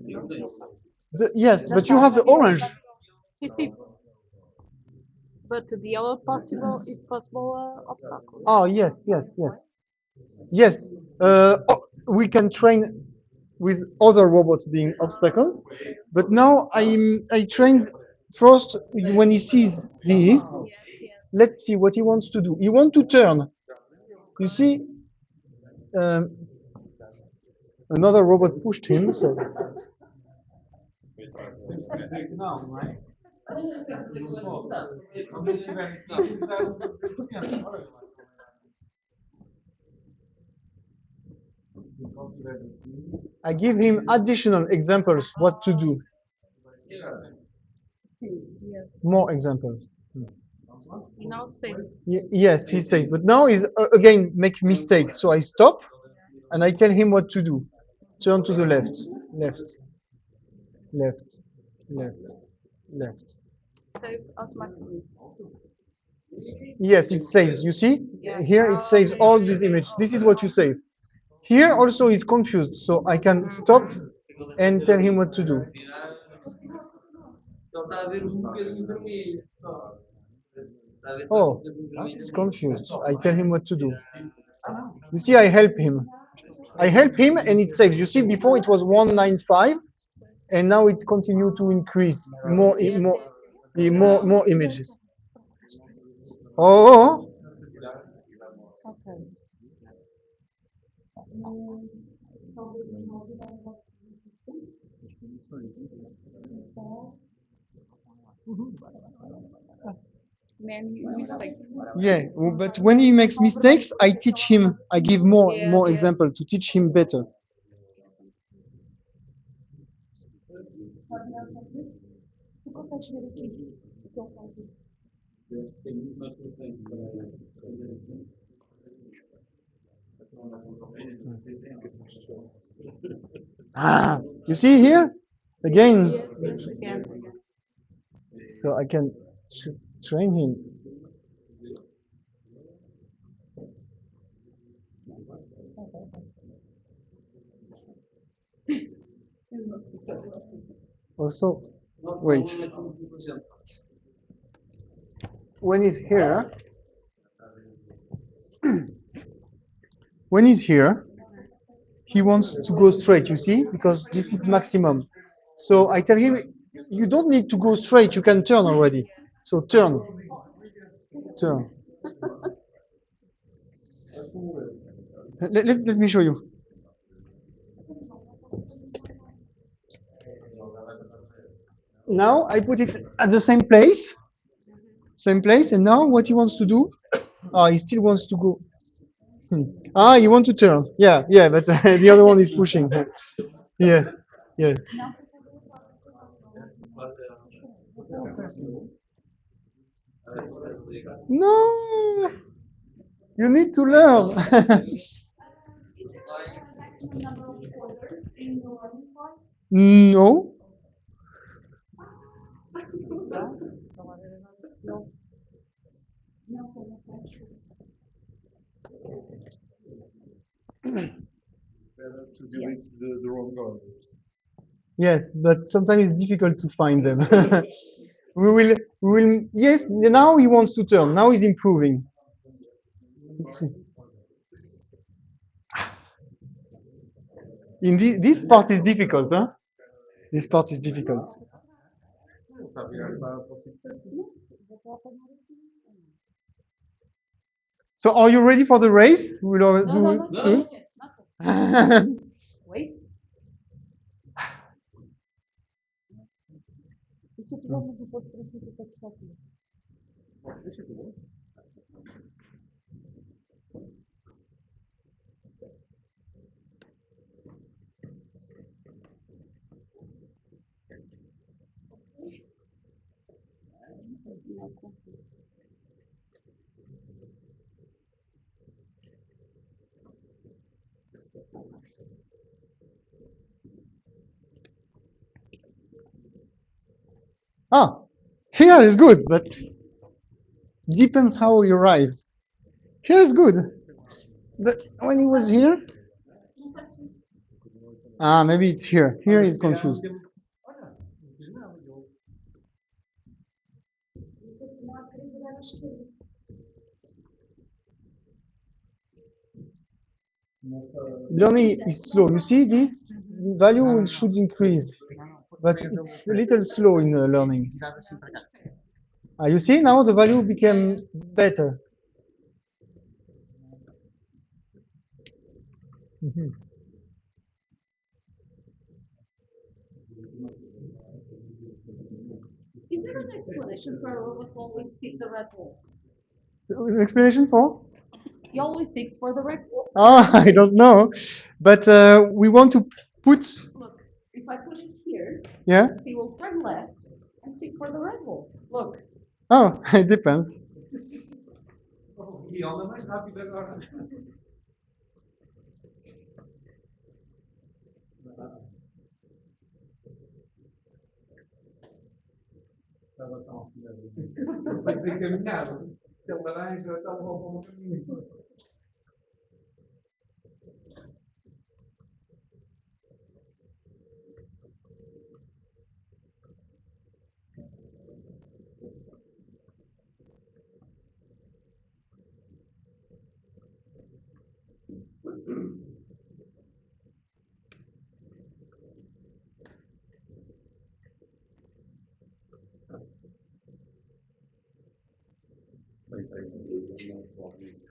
yes, but you have the orange. See. But the yellow possible is possible obstacle. Oh yes. Yes. We can train with other robots being obstacles, but now I trained first when he sees this. Yes. Let's see what he wants to do. He wants to turn. You see, another robot pushed him. So I give him additional examples what to do. More examples. Now say. Yes, he said, but now he's again make mistakes. So I stop and I tell him what to do. Turn to the left, left. Save automatically. Yes, it saves. You see, Yeah. here it saves all these images. This is what you save. Here also he's confused, so I can stop and tell him what to do. Oh, he's confused. I tell him what to do. You see, I help him. And it saves. You see, before it was 195, and now it continues to increase more images. Oh. Many mistakes. Yeah, but when he makes mistakes, I teach him. I give more example to teach him better. Ah, you see here again. Yes, again. So I can train him. Also, wait. When he's here, he wants to go straight, you see, because this is maximum. So I tell him, you don't need to go straight, you can turn already. So turn. Let me show you. Now I put it at the same place, and now what he wants to do? He still wants to go. You want to turn? Yeah, but the other one is pushing. Yeah, yes. No, you need to learn. No. To delete the wrong orders. Yes, but sometimes it's difficult to find them. we will. Yes, now he wants to turn. Now he's improving. Let's see. In this part is difficult, huh? This part is difficult. So, are you ready for the race? We'll do it soon. Wait. Ah, here is good, but depends how he arrives. Here is good, but when he was here, maybe it's here. Here he's confused. Learning is slow. You see this value should increase, but it's a little slow in learning. You see now the value became better. Is there an explanation for a robot always seek the red balls? An explanation for? He always seeks for the red ball. I don't know, but we want to put. Look, if I put it here, Yeah. he will turn left and seek for the red ball. Look. Oh, it depends. E anda mais rápido agora. Estava tão vai desencaminhado. Aquele laranja estava ao bom caminho.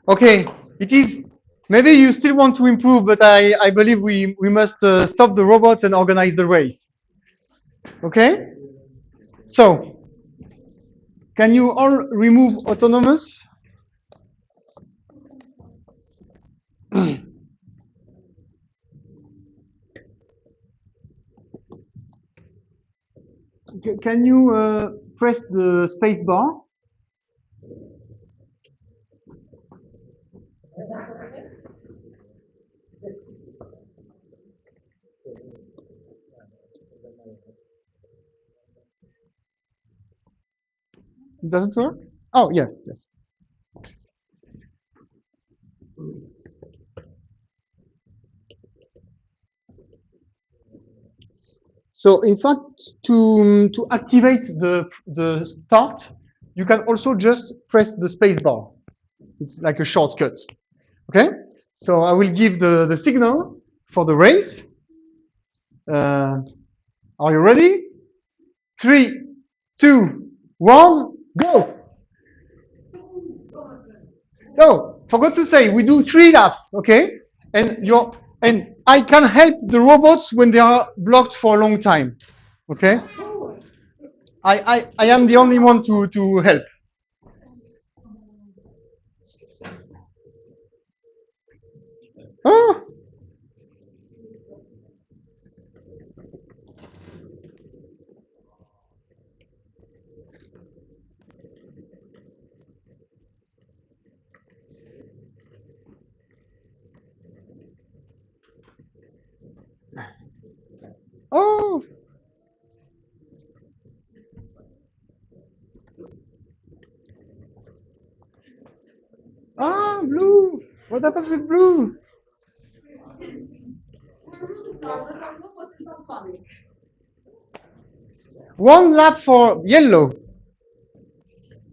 Okay, it is. Maybe you still want to improve, but I believe we must stop the robots and organize the race. Okay? So, can you all remove autonomous? Can you press the space bar? It doesn't work? Oh, yes, yes. So in fact, to activate the start, you can also just press the space bar. It's like a shortcut. Okay? So I will give the signal for the race. Are you ready? 3, 2, 1, go! Oh, forgot to say, we do 3 laps, okay? And I can help the robots when they are blocked for a long time, okay? I am the only one to help. Oh. Oh. Ah, blue. What happens with blue? One lap for yellow.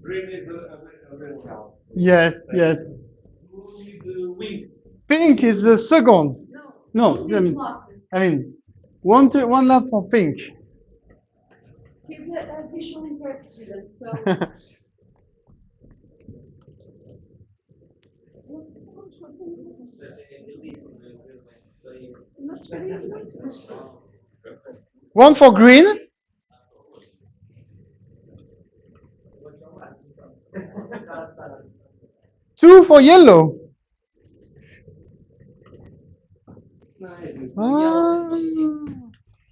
Green is a red cow. Yes, yes. Blue needs wings. Pink is the second. No, I mean, one lap for pink. He's a visually impaired student, so. One for green. Two for yellow.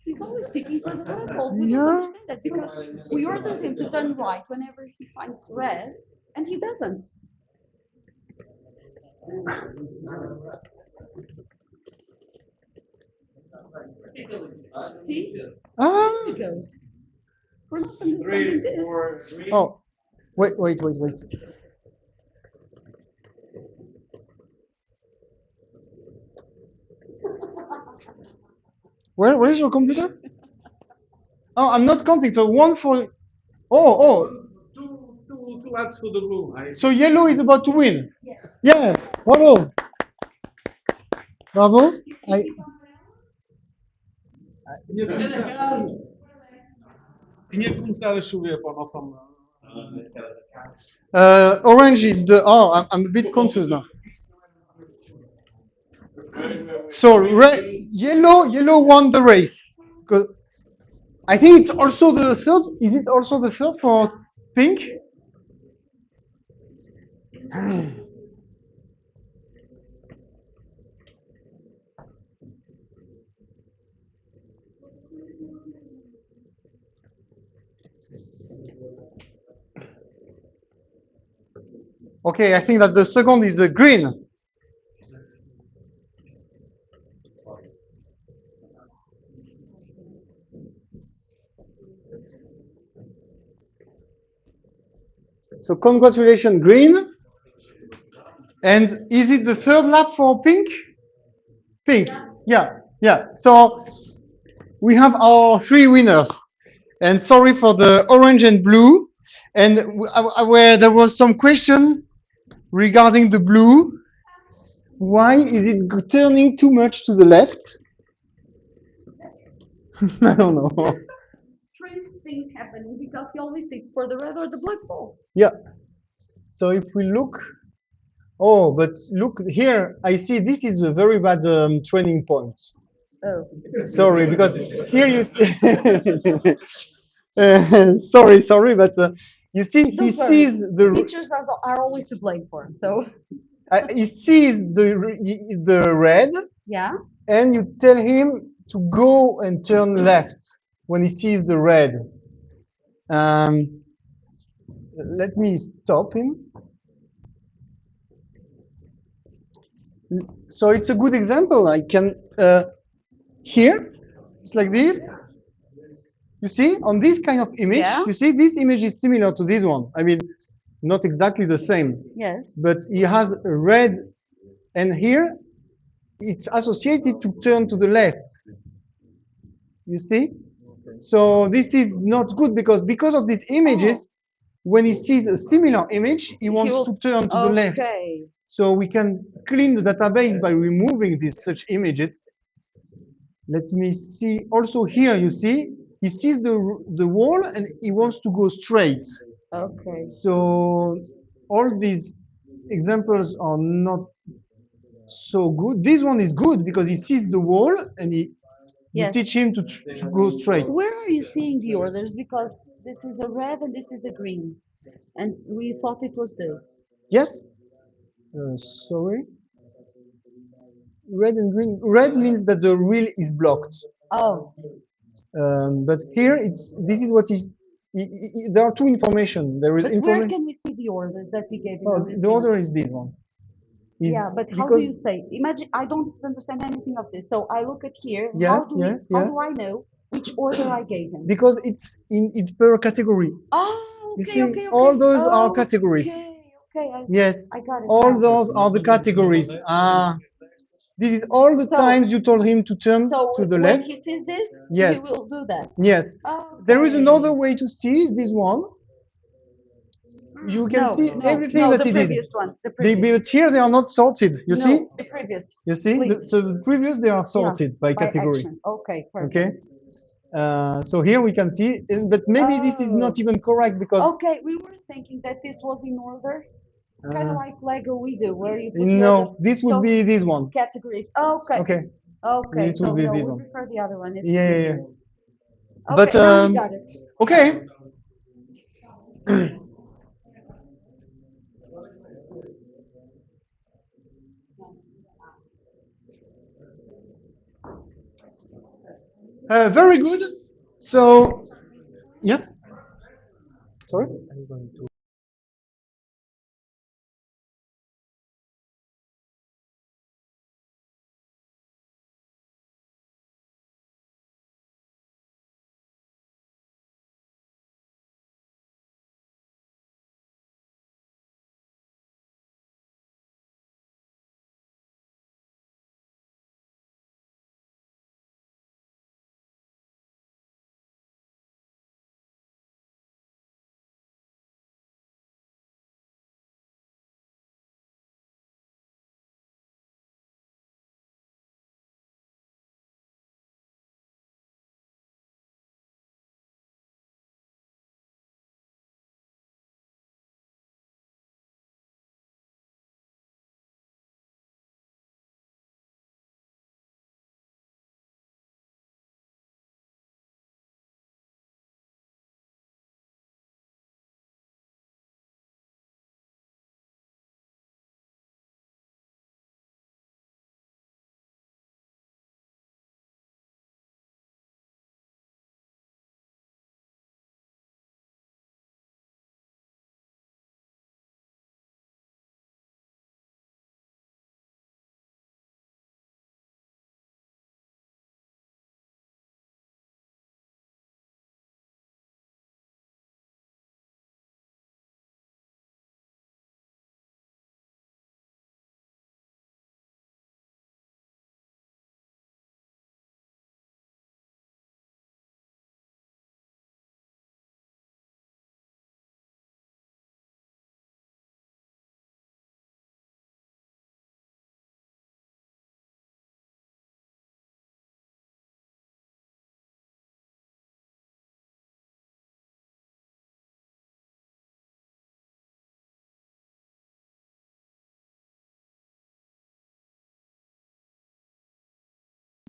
He's always seeking for the red ball. We don't understand that because we order him to turn right whenever he finds red, and he doesn't. See? Ah. There he goes. We're not understanding this. Oh, wait. Where is your computer? Oh, I'm not counting. So one for. Oh. Two acts for the room. So yellow is about to win. Yeah. Bravo. Bravo. Tinha começado a chover para o nosso almoço. Orange is the. Oh, I'm a bit confused now. So yellow won the race. I think it's also the third. Is it also the third for pink? Okay, I think that the second is green. So congratulations, green. And is it the third lap for pink? Pink, yeah. So we have our 3 winners. And sorry for the orange and blue. And where there was some question regarding the blue. Why is it turning too much to the left? I don't know. There's some strange thing happening because he always sticks for the red or the black balls. Yeah. So if we look, oh, but look here, I see this is a very bad training point. Oh. Sorry, because here you see, sorry, but you see, he sees the teachers are always to blame for. So he sees the red, yeah, and you tell him to go and turn left when he sees the red. Let me stop him. So it's a good example. I can here, it's like this. You see, on this kind of image, you see, this image is similar to this one. I mean, not exactly the same. Yes. But he has a red, and here it's associated to turn to the left. You see? So this is not good because of these images, when he sees a similar image, he wants to turn to the left. So we can clean the database by removing these such images. Let me see. Also here, you see, he sees the wall and he wants to go straight. Okay. So all these examples are not so good. This one is good because he sees the wall and you teach him to go straight. Where are you seeing the orders? Because this is a red and this is a green. And we thought it was this. Yes? Sorry. Red and green. Red means that the wheel is blocked. Oh. But here this is what is. There are 2 information. There is information. Where can we see the orders that we gave? The order is this one. Yeah, but how do you say? Imagine I don't understand anything of this. So I look at here. Yes, how do I know which order I gave him? Because it's per category. Oh, okay, you see, okay. all those are categories. Okay, yes, I got it. All those are the categories. This is all the times you told him to turn to the left. So when he sees this, yes. he will do that. Yes. Okay. There is another way to see this one. You can see everything that he did. But here they are not sorted. You see? The previous. You see? So the previous they are sorted by category. Action. Okay. Perfect. Okay. So here we can see, but maybe this is not even correct because. Okay, we were thinking that this was in order. Kind of like Lego we do, where you put no, this would be this one. Categories. Okay. Okay. Okay. This would be this we one. prefer the other one. It's yeah. Okay, but now we got it. Okay. Very good. So, yeah. Sorry.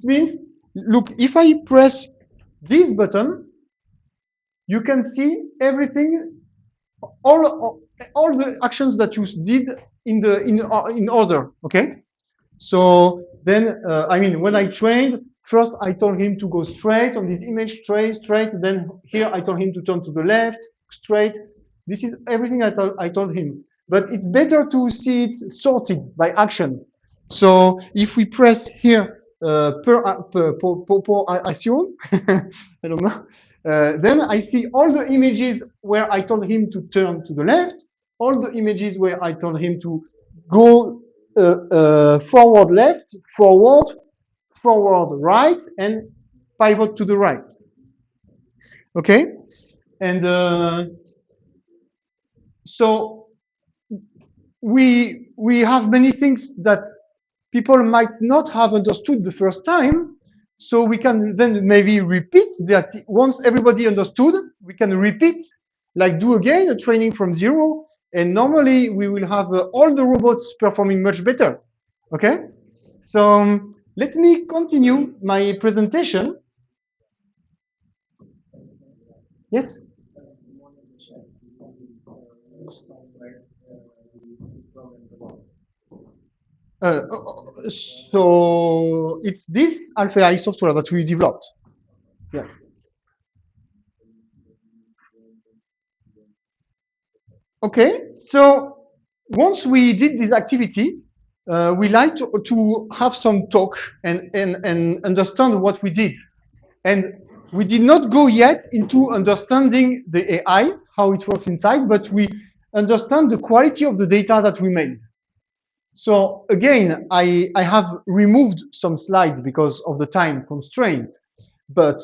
It means, look, if I press this button, you can see everything, all the actions that you did in order. Okay. So then, I mean, when I trained, first I told him to go straight on this image, straight. Then here I told him to turn to the left, straight. This is everything I told him. But it's better to see it sorted by action. So if we press here per action, I don't know. Then I see all the images where I told him to turn to the left, all the images where I told him to go forward left, forward right, and pivot to the right. Okay, and so we have many things that people might not have understood the first time. So we can then maybe repeat that. Once everybody understood, we can repeat, like do again a training from zero. And normally we will have all the robots performing much better. Okay, so let me continue my presentation. Yes. So it's this Alpha AI software that we developed. Yes. Okay, so once we did this activity, we like to have some talk and understand what we did. And we did not go yet into understanding the AI, how it works inside, but we understand the quality of the data that we made. So again, I have removed some slides because of the time constraint. But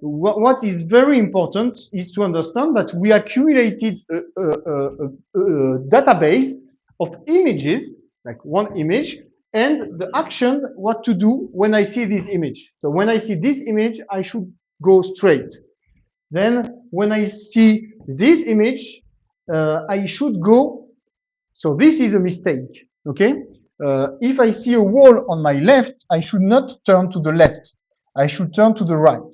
what is very important is to understand that we accumulated a database of images, like one image, and the action, what to do when I see this image. So when I see this image, I should go straight. Then when I see this image, I should go. So this is a mistake, okay? If I see a wall on my left, I should not turn to the left. I should turn to the right.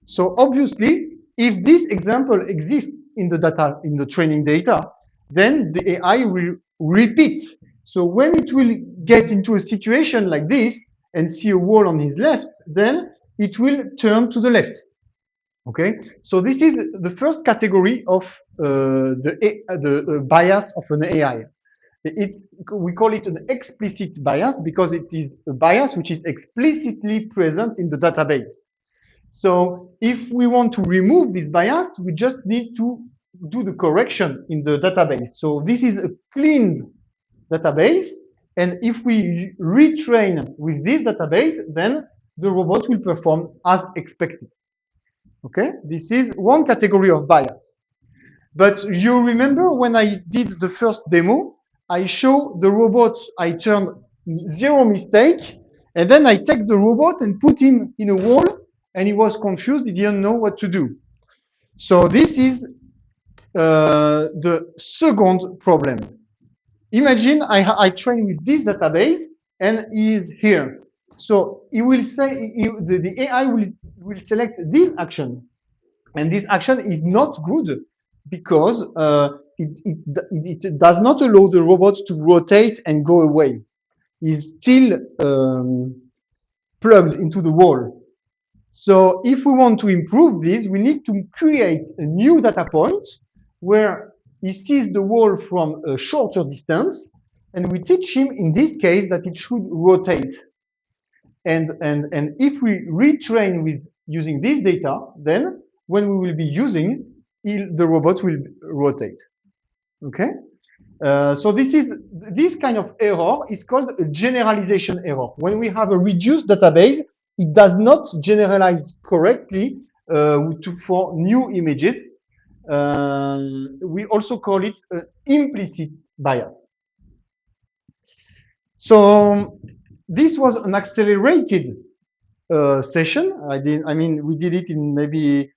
So obviously, if this example exists in the data, in the training data, then the AI will repeat. So when it will get into a situation like this and see a wall on his left, then it will turn to the left. Okay, so this is the first category of the bias of an AI. We call it an explicit bias because it is a bias which is explicitly present in the database. So if we want to remove this bias, we just need to do the correction in the database. So this is a cleaned database. And if we retrain with this database, then the robot will perform as expected. Okay, this is one category of bias. But you remember when I did the first demo, I show the robot, I turn zero mistake, and then I take the robot and put him in a wall, and he was confused, he didn't know what to do. So this is the second problem. Imagine I train with this database, and he is here. So he will say, the AI will select this action, and this action is not good because it does not allow the robot to rotate and go away. It's still plugged into the wall. So if we want to improve this, we need to create a new data point where he sees the wall from a shorter distance, and we teach him in this case that it should rotate. And if we retrain with using this data, then when we will be using, the robot will rotate. Okay. So this kind of error is called a generalization error. When we have a reduced database, it does not generalize correctly for new images. We also call it an implicit bias. So this was an accelerated session. We did it in maybe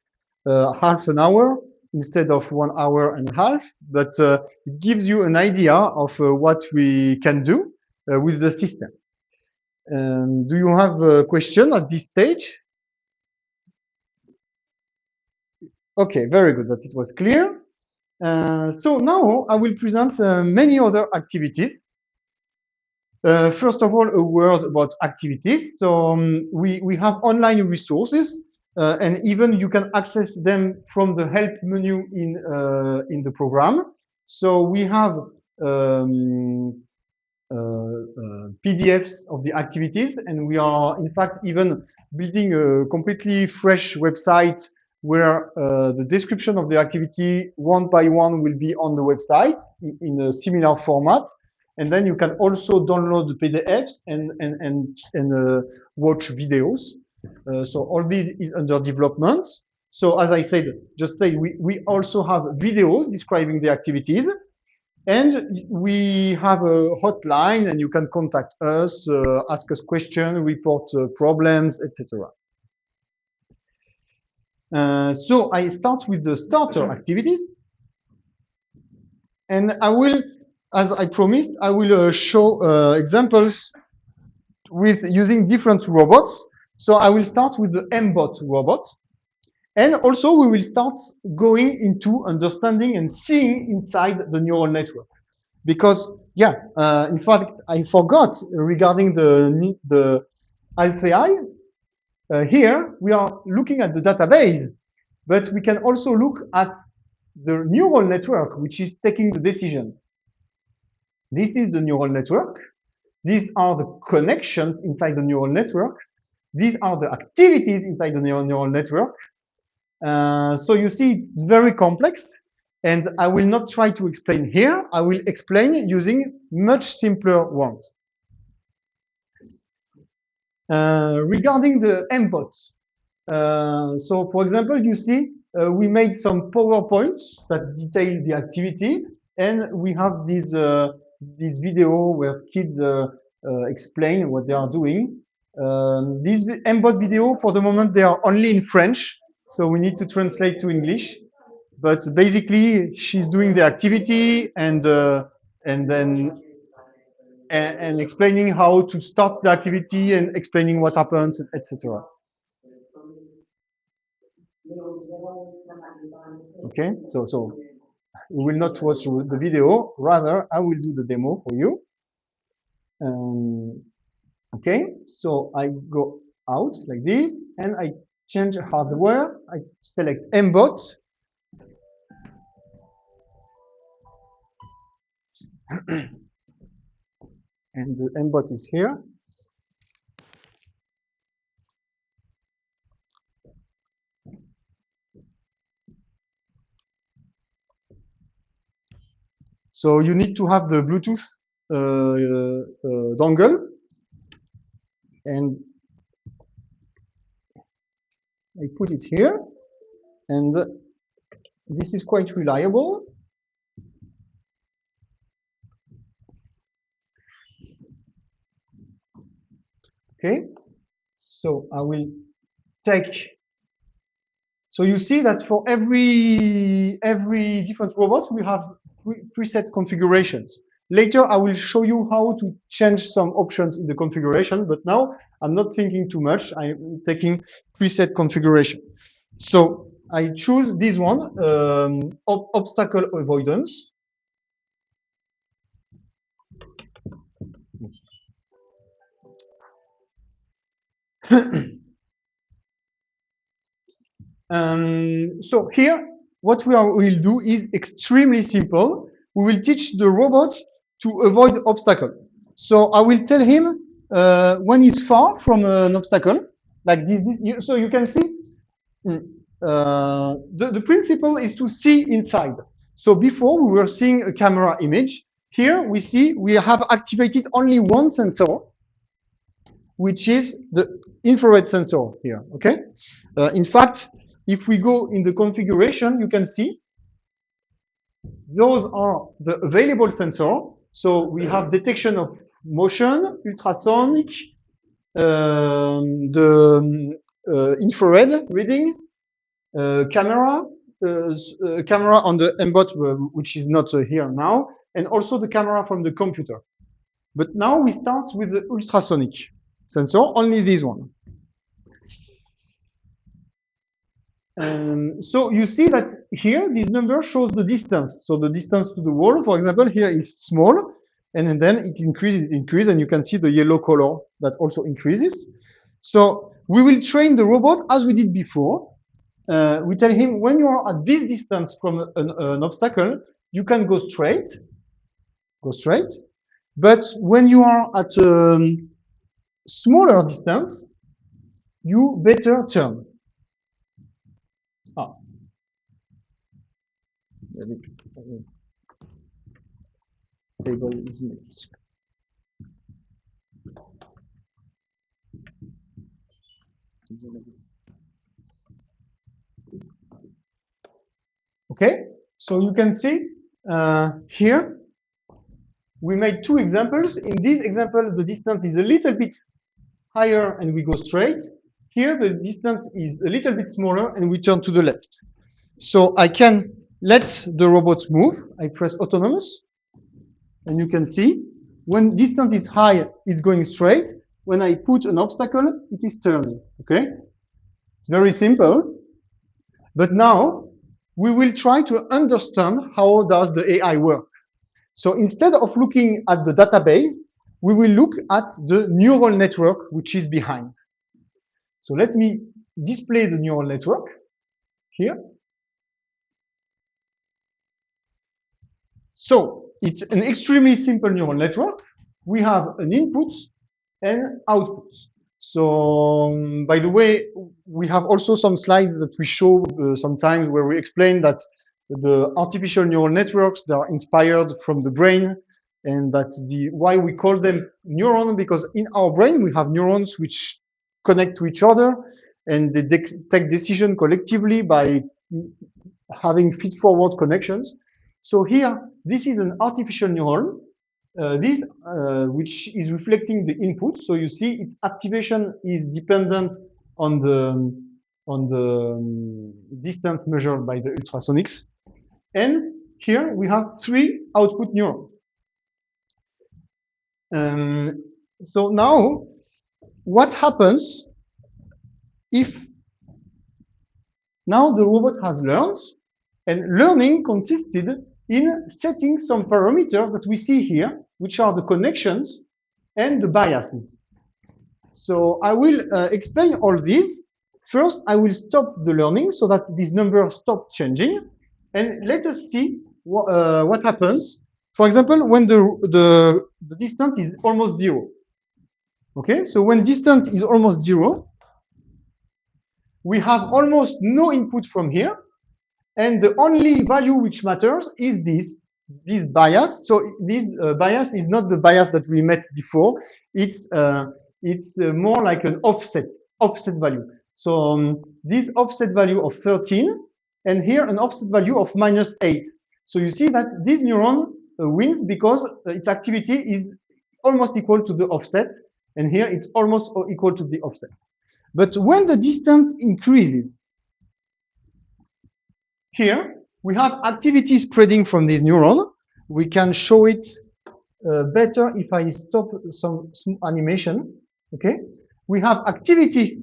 half an hour instead of 1 hour and a half, but it gives you an idea of what we can do with the system. Do you have a question at this stage? Okay, very good, that it was clear. So now I will present many other activities. First of all, a word about activities. So we have online resources, and even you can access them from the help menu in the program. So we have PDFs of the activities, and we are in fact even building a completely fresh website where the description of the activity one by one will be on the website in a similar format. And then you can also download the PDFs and watch videos. So all this is under development. So as I said, we also have videos describing the activities. And we have a hotline, and you can contact us, ask us questions, report problems, etc. So I start with the starter activities. And I will, as I promised, I will show examples with using different robots. So I will start with the MBot robot. And also we will start going into understanding and seeing inside the neural network. Because, yeah, in fact, I forgot regarding the AlphaI. Here, we are looking at the database, but we can also look at the neural network, which is taking the decision. This is the neural network. These are the connections inside the neural network. These are the activities inside the neural network. So you see, it's very complex, and I will not try to explain here. I will explain using much simpler ones. Regarding the MBot, so for example, you see, we made some PowerPoints that detail the activity, and we have this video where kids explain what they are doing. This MBot video, for the moment, they are only in French. So we need to translate to English, but basically she's doing the activity and explaining how to start the activity and explaining what happens, etc. Okay, so we will not watch the video. Rather, I will do the demo for you. Okay, so I go out like this, and I change hardware. I select MBot. And the MBot is here. So you need to have the Bluetooth dongle, and I put it here, and this is quite reliable. Okay, so I will take. So you see that for every different robot, we have preset configurations. Later, I will show you how to change some options in the configuration, but now I'm not thinking too much. I'm taking preset configuration. So I choose this one, obstacle avoidance. So here, what we will do is extremely simple. We will teach the robot to avoid obstacle. So I will tell him when he's far from an obstacle, like this. So you can see the principle is to see inside. So before we were seeing a camera image. Here we see we have activated only one sensor, which is the infrared sensor here. Okay. In fact, if we go in the configuration, you can see those are the available sensors. So we have detection of motion, ultrasonic, the infrared reading, camera on the MBot, which is not here now, and also the camera from the computer. But now we start with the ultrasonic. sensor, only this one. So you see that here, this number shows the distance. So the distance to the wall, for example, here is small, and then it increases, and you can see the yellow color that also increases. So we will train the robot as we did before. We tell him when you are at this distance from an obstacle, you can go straight. But when you are at a smaller distance, you better turn. Table is mixed. Okay, so you can see here we made two examples. In this example, the distance is a little bit higher and we go straight. Here, the distance is a little bit smaller and we turn to the left. So I can let the robot move. I press autonomous, and you can see when distance is high, it's going straight. When I put an obstacle, it is turning. Okay, it's very simple. But now we will try to understand how does the AI work. So instead of looking at the database, we will look at the neural network which is behind. So let me display the neural network here. So it's an extremely simple neural network. We have an input and output. So by the way, we have also some slides that we show sometimes where we explain that the artificial neural networks, they are inspired from the brain, and that's why we call them neurons, because in our brain we have neurons which connect to each other and they take decisions collectively by having feed-forward connections. So here, this is an artificial neuron, which is reflecting the input. So you see its activation is dependent on the distance measured by the ultrasonics. And here we have 3 output neurons. So now, what happens if now the robot has learned, and learning consisted in setting some parameters that we see here, which are the connections and the biases. So I will explain all these. First, I will stop the learning so that these numbers stop changing. And let us see what happens. For example, when the distance is almost 0. Okay, so when distance is almost 0, we have almost no input from here. And the only value which matters is this bias. So this bias is not the bias that we met before. It's more like an offset value. So this offset value of 13, and here an offset value of -8. So you see that this neuron wins because its activity is almost equal to the offset, and here it's almost equal to the offset. But when the distance increases, here we have activity spreading from this neuron. We can show it better if I stop some animation. Okay, we have activity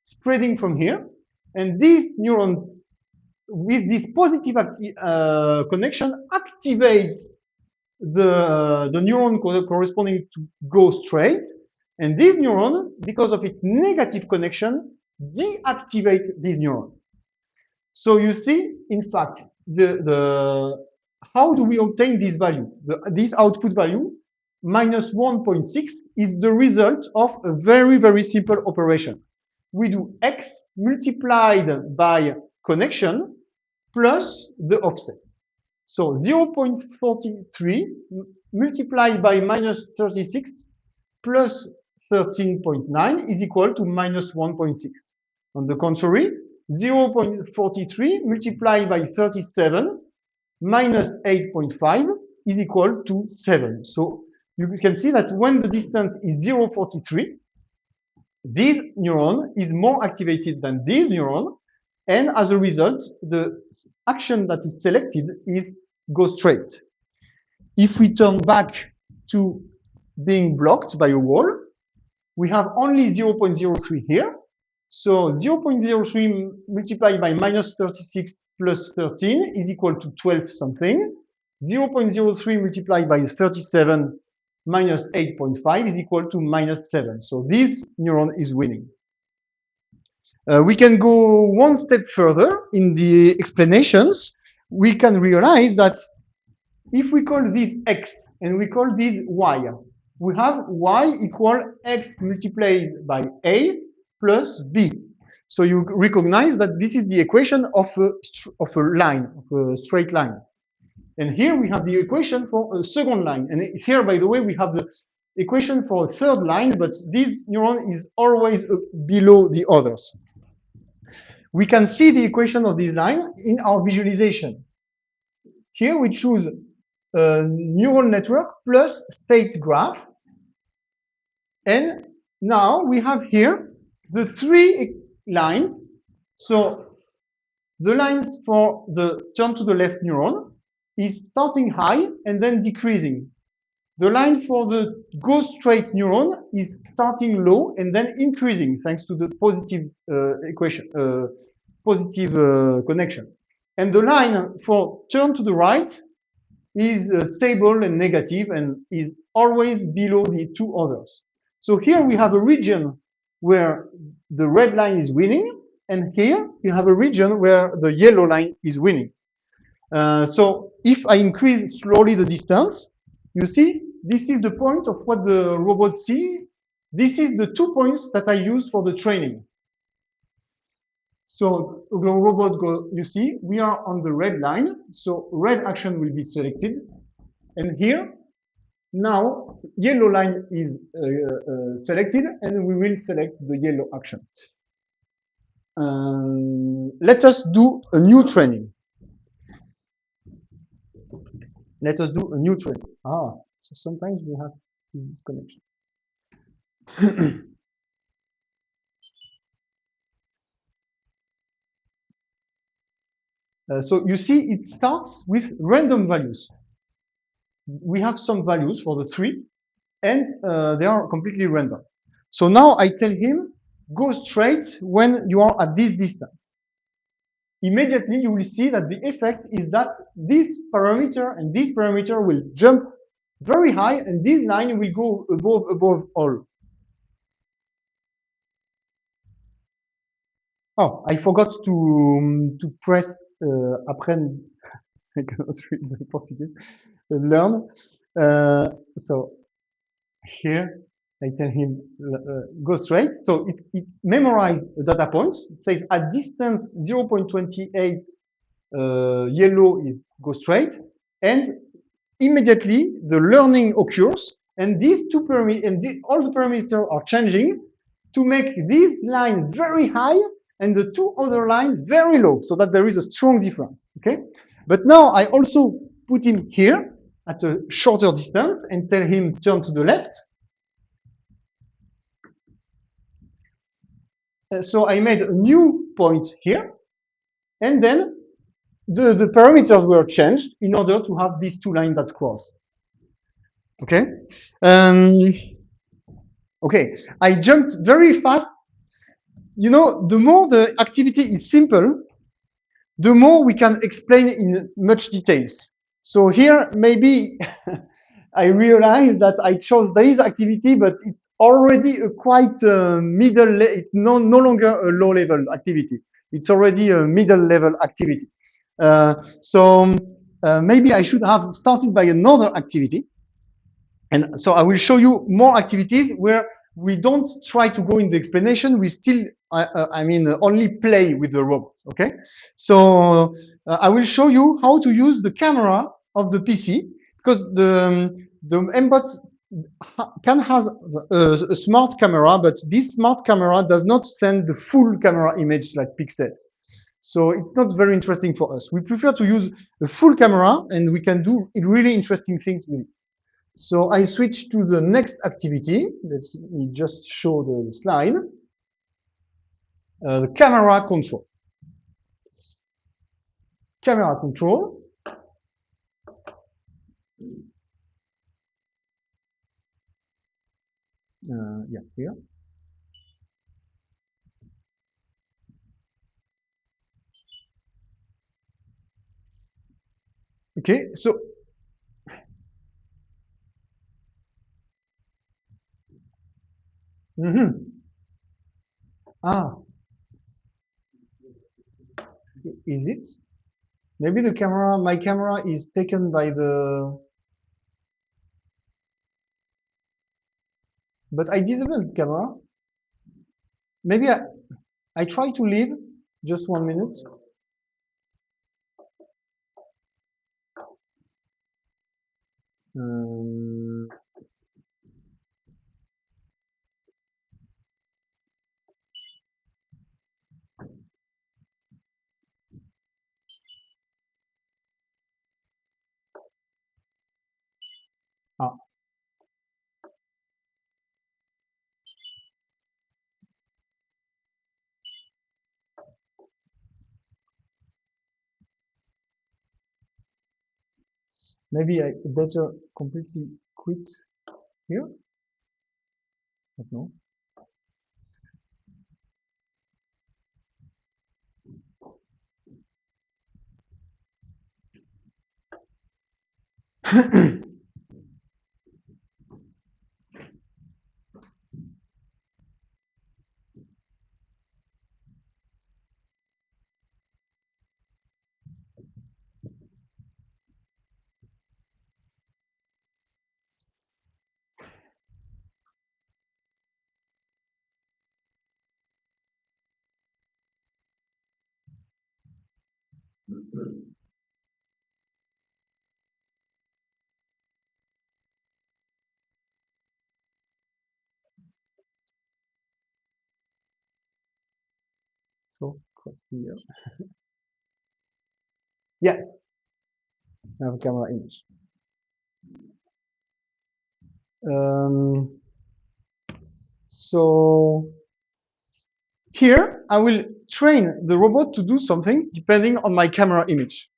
spreading from here, and this neuron with this positive connection activates the neuron corresponding to go straight, and this neuron, because of its negative connection, deactivate this neuron. So you see, in fact, how do we obtain this value? This output value, -1.6, is the result of a very, very simple operation. We do x multiplied by connection plus the offset. So 0.43 multiplied by -36 plus 13.9 is equal to -1.6. On the contrary, 0.43 multiplied by 37 minus 8.5 is equal to 7. So you can see that when the distance is 0.43, this neuron is more activated than this neuron, and as a result, the action that is selected is go straight. If we turn back to being blocked by a wall, we have only 0.03 here. So 0.03 multiplied by minus 36 plus 13 is equal to 12 something. 0.03 multiplied by 37 minus 8.5 is equal to minus 7. So this neuron is winning. We can go one step further in the explanations. We can realize that if we call this x and we call this y, we have y equal x multiplied by a plus b. So you recognize that this is the equation of a line, of a straight line. And here we have the equation for a second line. And here, by the way, we have the equation for a third line, but this neuron is always below the others. We can see the equation of this line in our visualization. Here we choose a neural network plus state graph. And now we have here the three lines. So the lines for the turn to the left neuron is starting high and then decreasing. The line for the go straight neuron is starting low and then increasing thanks to the positive connection. And the line for turn to the right is stable and negative and is always below the two others. So here we have a region where the red line is winning, and here you have a region where the yellow line is winning. So if I increase slowly the distance, you see, this is the point of what the robot sees. This is the 2 points that I used for the training. So the robot go, you see, we are on the red line. So red action will be selected. And here, now, yellow line is selected, and we will select the yellow action. Let us do a new training. Let us do a new training. So sometimes we have this disconnection. So you see, it starts with random values. We have some values for the three, and they are completely random. So now I tell him, go straight when you are at this distance. Immediately you will see that the effect is that this parameter and this parameter will jump very high, and this line will go above all. Oh, I forgot to press aprend. I cannot read the Portuguese. Learn. So here I tell him go straight. So it's memorized a data point. It says at distance 0.28 yellow is go straight, and immediately the learning occurs, and these two parameters and all the parameters are changing to make this line very high and the two other lines very low, so that there is a strong difference. Okay, but now I also put him here at a shorter distance and tell him turn to the left. So I made a new point here, and then the parameters were changed in order to have these two lines that cross. Okay. Okay, I jumped very fast. You know, the more the activity is simple, the more we can explain in much details. So here, maybe I realized that I chose this activity, but it's already a quite middle. It's no longer a low-level activity. It's already a middle-level activity. So maybe I should have started by another activity. And so I will show you more activities where we don't try to go in the explanation. We still, only play with the robots. Okay. So I will show you how to use the camera of the PC, because the mbot can has a smart camera, but this smart camera does not send the full camera image like pixels. So it's not very interesting for us. We prefer to use a full camera, and we can do really interesting things with it. So I switch to the next activity. Let me just show the slide. The camera control. Camera control. Yeah, here. Okay, so ah, is it? Maybe the camera, my camera is taken by the, but I disabled camera. Maybe I try to leave just 1 minute. Ah, maybe I better completely quit here. I don't know. So cross here. Yes, I have a camera image. So here I will train the robot to do something depending on my camera image.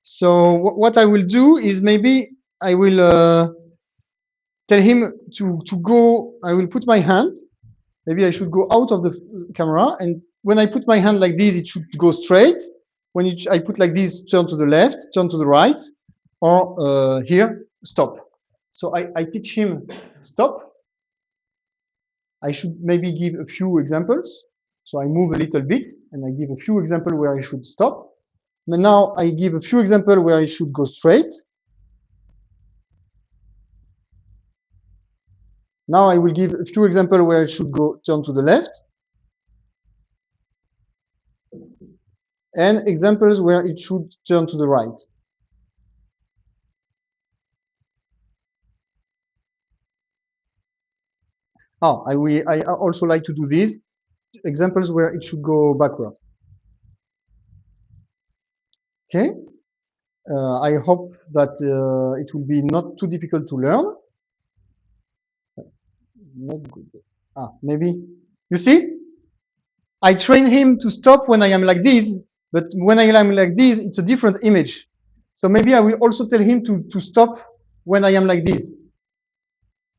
So what I will do is maybe I will tell him to go. I will put my hand. Maybe I should go out of the camera, and when I put my hand like this, it should go straight. When I put like this, turn to the left, turn to the right, or here, stop. So I teach him stop. I should maybe give a few examples. So I move a little bit, and I give a few examples where I should stop. But now I give a few examples where I should go straight. Now I will give a few examples where I should go turn to the left. And examples where it should turn to the right. Oh, I also like to do these examples where it should go backward. Okay. I hope that it will be not too difficult to learn. Not good. Ah, maybe. You see? I train him to stop when I am like this, but when I am like this, it's a different image. So maybe I will also tell him to stop when I am like this.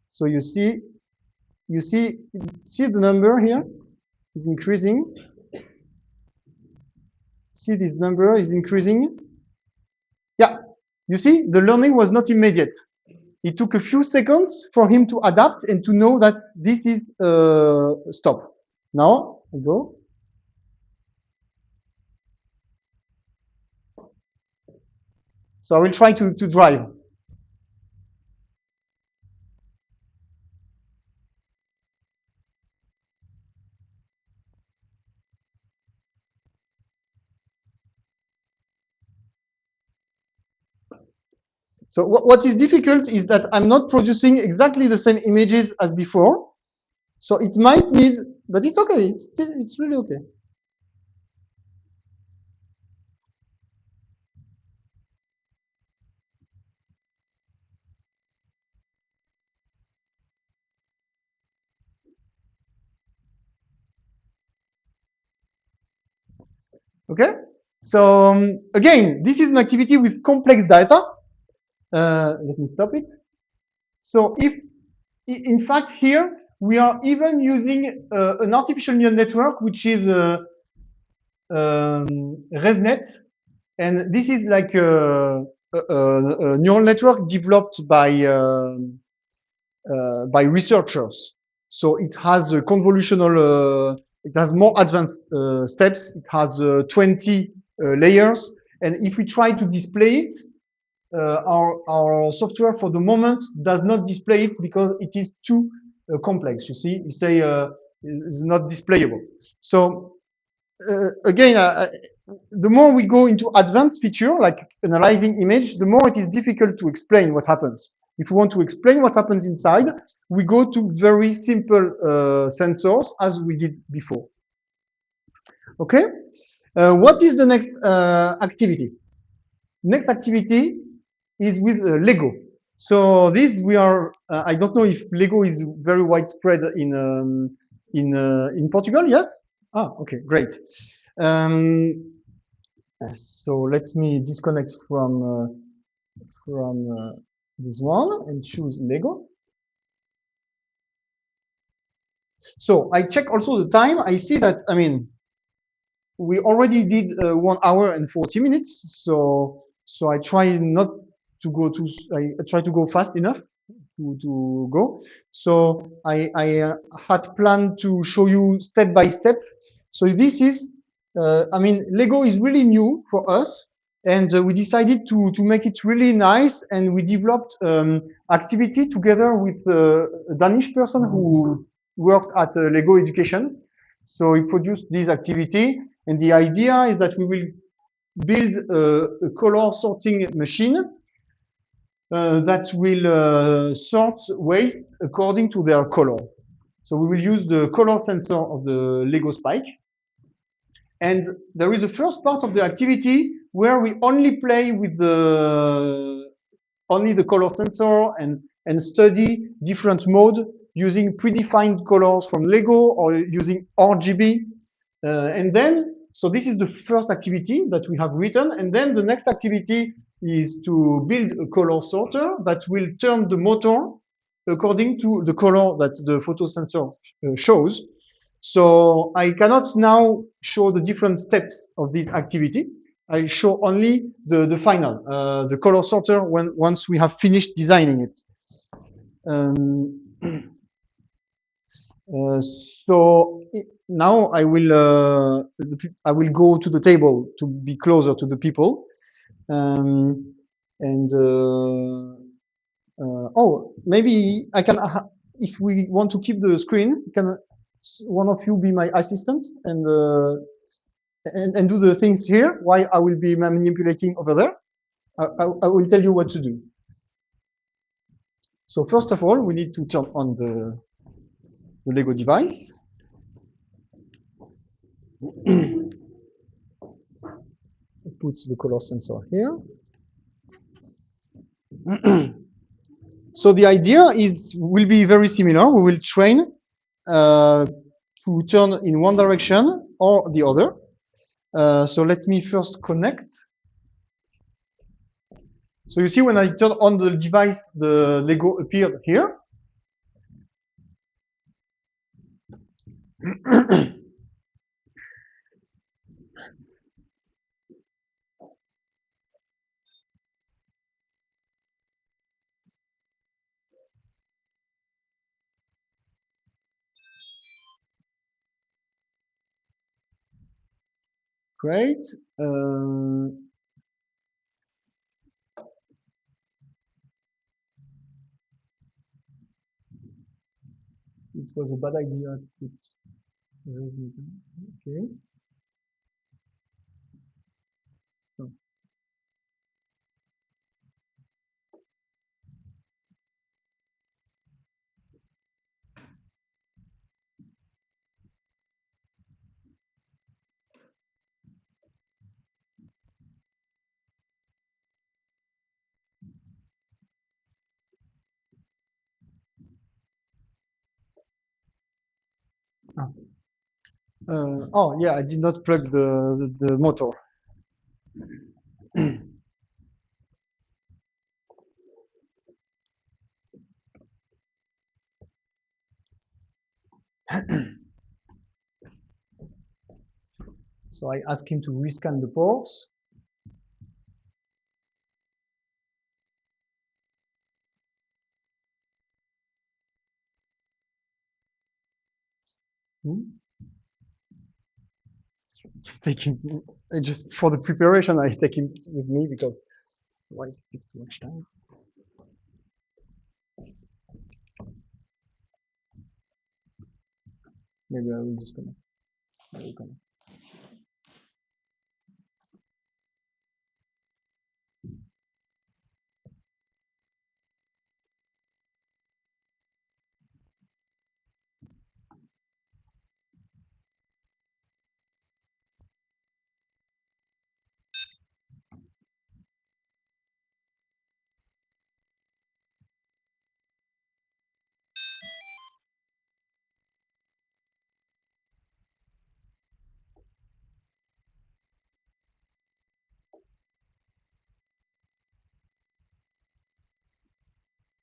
So you see the number here is increasing. See, this number is increasing. Yeah, you see, the learning was not immediate. It took a few seconds for him to adapt and to know that this is stop. Now I go. So I will try to drive. So what is difficult is that I'm not producing exactly the same images as before. So it might need, but it's okay. It's really okay. Okay. So again, this is an activity with complex data. Let me stop it. So if in fact, here we are even using an artificial neural network, which is ResNet, and this is like a neural network developed by researchers. So it has a convolutional, it has more advanced steps. It has 20 layers, and if we try to display it, our software for the moment does not display it because it is too complex. You see, you say it's not displayable. So again, the more we go into advanced feature like analyzing image, the more it is difficult to explain what happens. If we want to explain what happens inside, we go to very simple sensors as we did before. Okay, what is the next activity? Next activity is with Lego. So this we are. I don't know if Lego is very widespread in Portugal. Yes. Ah, okay, great. So let me disconnect from this one and choose Lego. So I check also the time. I see that, I mean, we already did 1 hour and 40 minutes. So I try not to go too, I try to go fast enough to go. So I had planned to show you step by step. So this is, I mean, Lego is really new for us. And we decided to make it really nice, and we developed activity together with a Danish person who worked at Lego Education. So he produced this activity, and the idea is that we will build a color sorting machine that will sort waste according to their color. So we will use the color sensor of the Lego spike. And there is a first part of the activity where we only play with only the color sensor and study different mode using predefined colors from Lego or using RGB. And then, so this is the first activity that we have written. And then the next activity is to build a color sorter that will turn the motor according to the color that the photo sensor shows. So I cannot now show the different steps of this activity. I show only the final, the color sorter once we have finished designing it. So now I will go to the table to be closer to the people. Oh, maybe I can, if we want to keep the screen, can one of you be my assistant and do the things here while I will be manipulating over there? I will tell you what to do. So first of all, we need to turn on the Lego device. Put the color sensor here. So the idea will be very similar. We will train to turn in one direction or the other. So let me first connect. So you see when I turn on the device, the Lego appeared here. Great. It was a bad idea to put resin. Okay. So. Oh yeah, I did not plug the motor. So I ask him to rescan the ports. Take him just for the preparation. I take him with me because otherwise it takes too much time. Maybe I will just connect.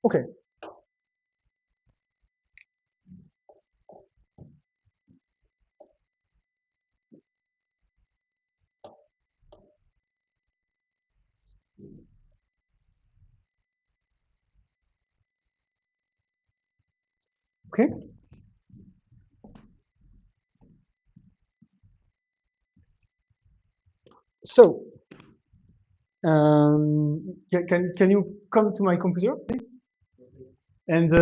Okay. Okay. So, can you come to my computer, please? And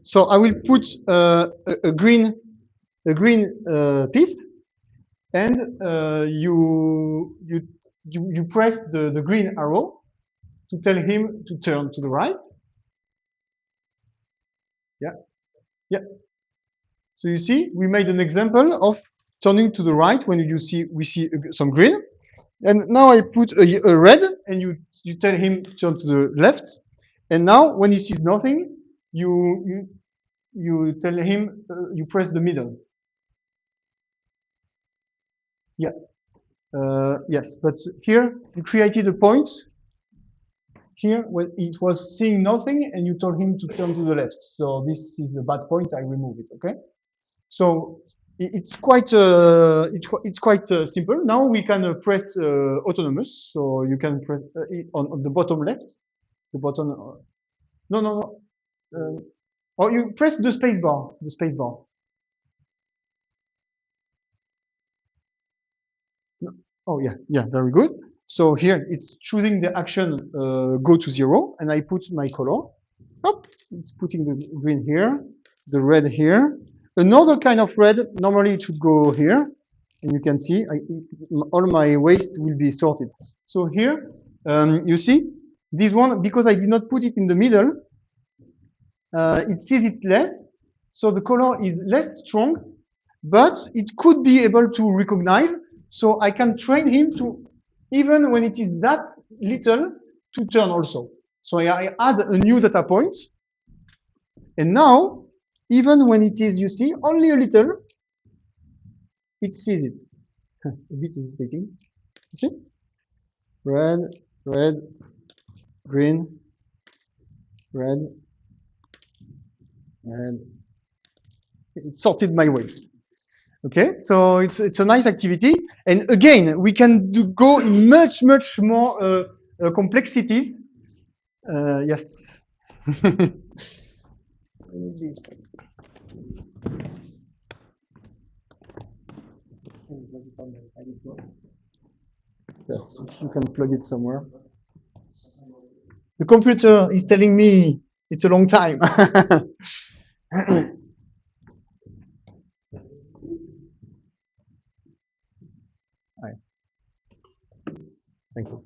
so I will put a green piece, and you press the green arrow to tell him to turn to the right. Yeah, yeah. So you see, we made an example of turning to the right when we see some green. And now I put a red, and you tell him turn to the left. And now when he sees nothing, you tell him you press the middle. Yeah. Yes, but here you created a point. Here when it was seeing nothing, and you told him to turn to the left. So this is a bad point. I remove it. Okay. So it's quite simple. Now we can press autonomous. So you can press on the bottom left, the button. No. Or you press the space bar. The space bar. No. Oh yeah, very good. So here it's choosing the action go to 0, and I put my color. Up, it's putting the green here, the red here. Another kind of red, normally it should go here, and you can see all my waste will be sorted. So here, you see, this one, because I did not put it in the middle, it sees it less, so the color is less strong, but it could be able to recognize, so I can train him to, even when it is that little, to turn also. So I add a new data point, and now, even when it is, you see, only a little, it sees it. A bit hesitating. You see? Red, green, red, and it sorted my waste. Okay, so it's a nice activity, and again, we can go in much more complexities. Yes. This. Yes, you can plug it somewhere. The computer is telling me it's a long time. Right. Thank you.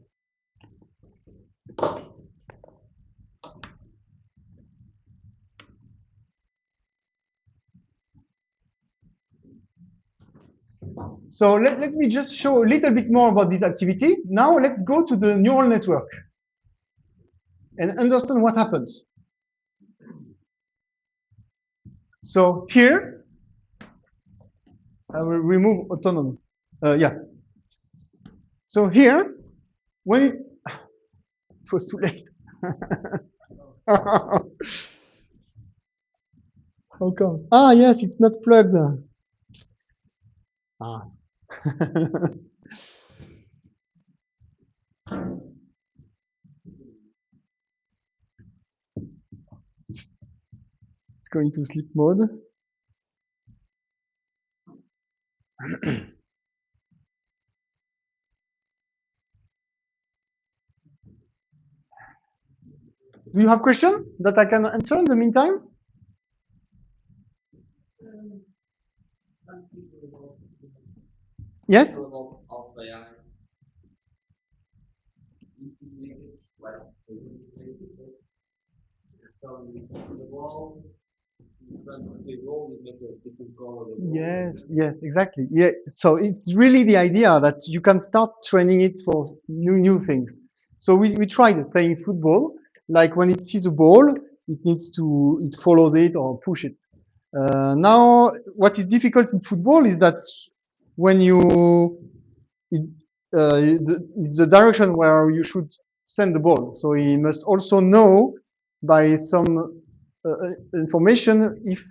So let me just show a little bit more about this activity. Now let's go to the neural network and understand what happens. So here, I will remove autonomy. Yeah. So here, when it was too late. How comes? Ah, yes, it's not plugged. Ah. It's going to sleep mode. Do you have question that I can answer in the meantime? Yes? Yes, yes, exactly. Yeah, so it's really the idea that you can start training it for new things. So we tried playing football, like when it sees a ball, it follows it or push it. Now, what is difficult in football is that when it's the direction where you should send the ball. So he must also know by some information if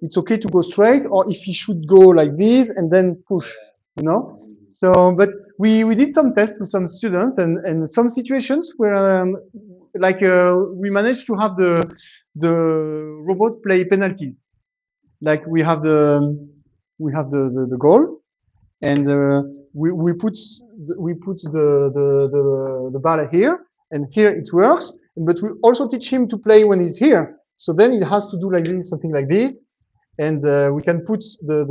it's okay to go straight or if he should go like this and then push, you know. So, but we did some tests with some students and some situations where we managed to have the robot play penalty. Like we have the goal, and we put the ball here, and here it works. But we also teach him to play when he's here. So then he has to do like this, something like this, and we can put the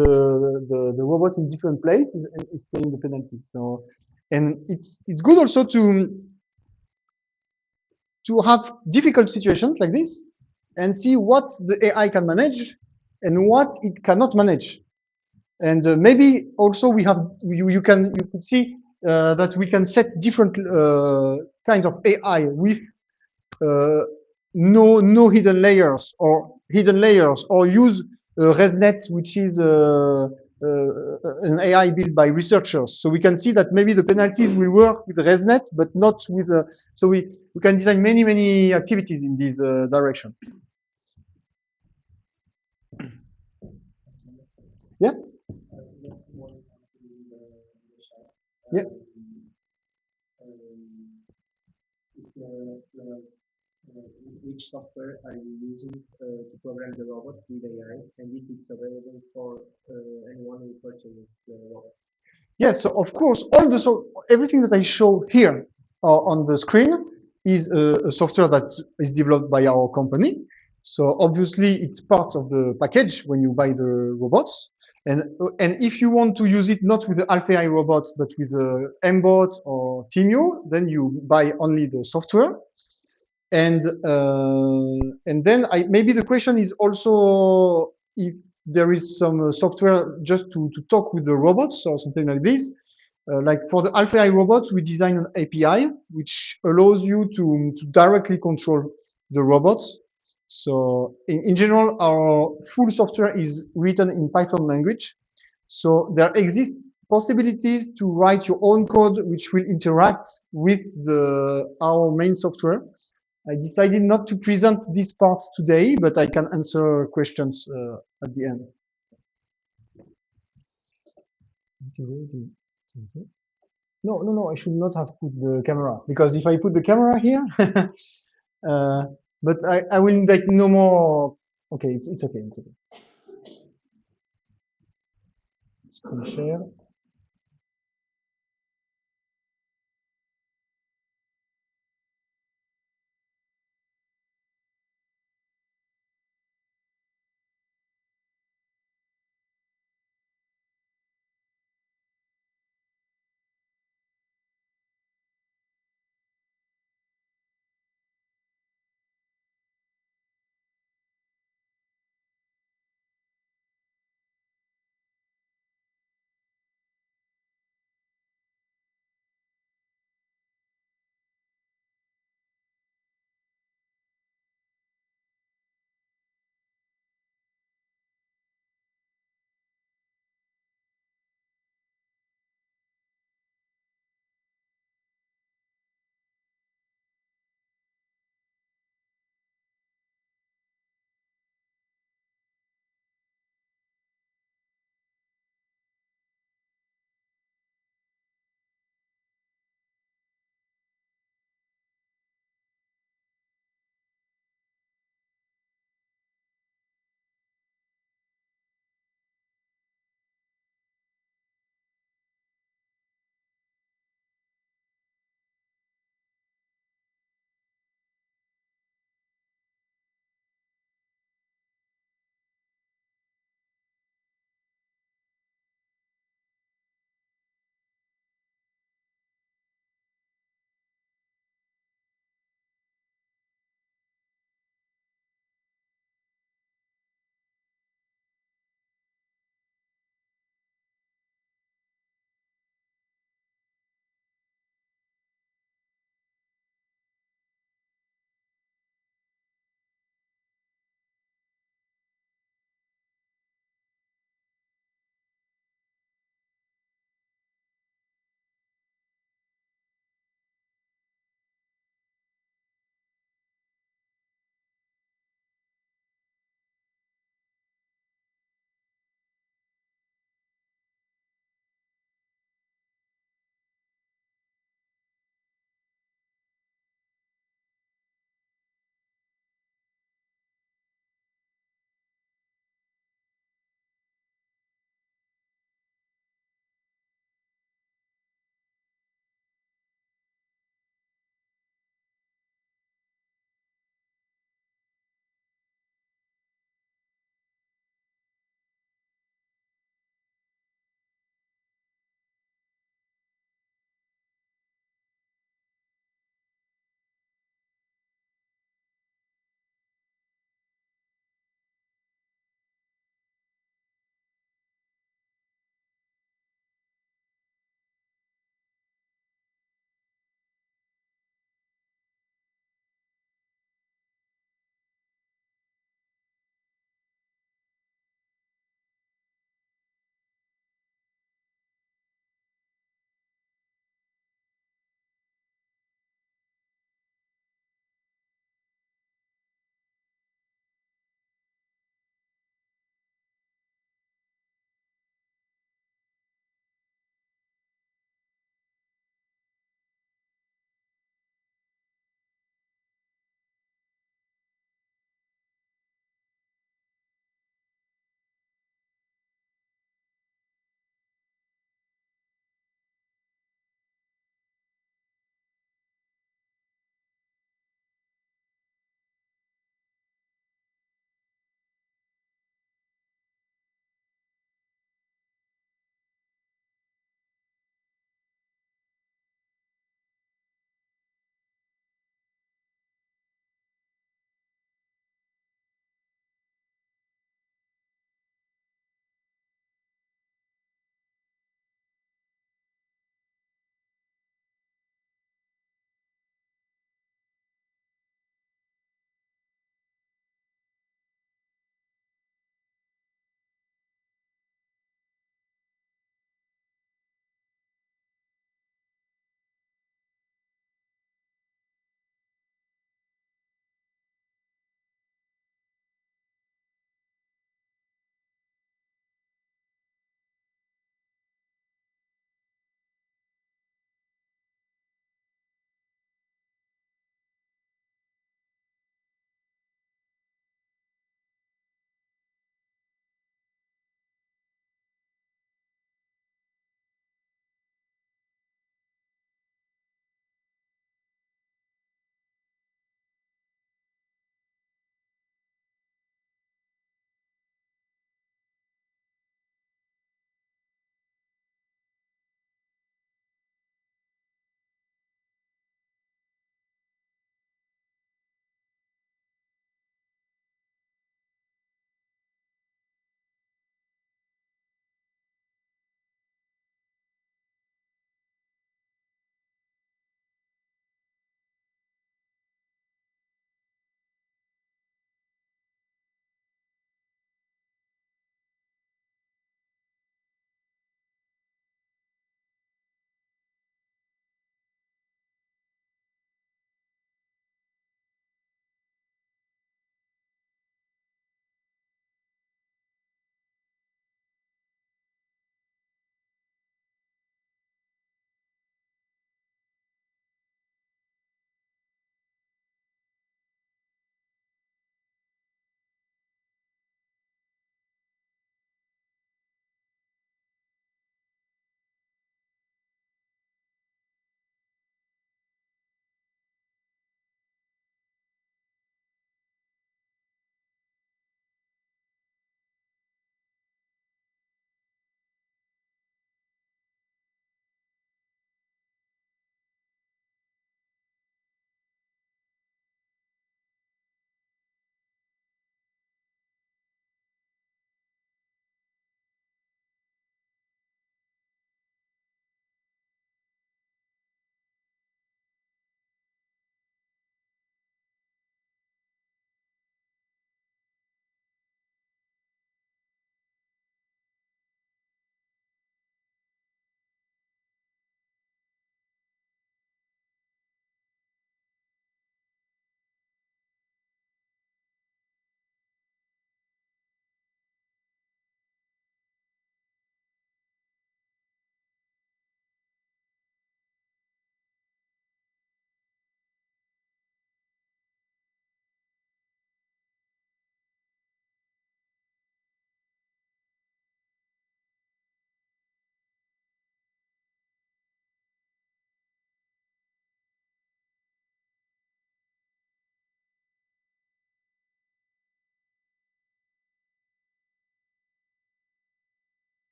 robot in different places, and he's playing the penalty. So, and it's good also to have difficult situations like this, and see what the AI can manage and what it cannot manage. And maybe also you could see that we can set different kinds of AI with no hidden layers or use ResNet, which is an AI built by researchers. So we can see that maybe the penalties will work with ResNet, but not with. So we can design many activities in this direction. Yes. Yeah. Which software are you using to program the robot with AI, and if it's available for anyone who purchases the robot? Yes, so of course, everything that I show here on the screen is a software that is developed by our company. So obviously, it's part of the package when you buy the robots. And if you want to use it not with the Alpha AI robot, but with the MBot or Timio, then you buy only the software. And then maybe the question is also if there is some software just to talk with the robots or something like this. Like for the Alpha AI robots, we design an API which allows you to directly control the robots. So in general, our full software is written in Python language. So there exist possibilities to write your own code which will interact with our main software. I decided not to present these parts today, but I can answer questions at the end. No, I should not have put the camera, because if I put the camera here, but I will like no more. Okay, it's okay. Screen share.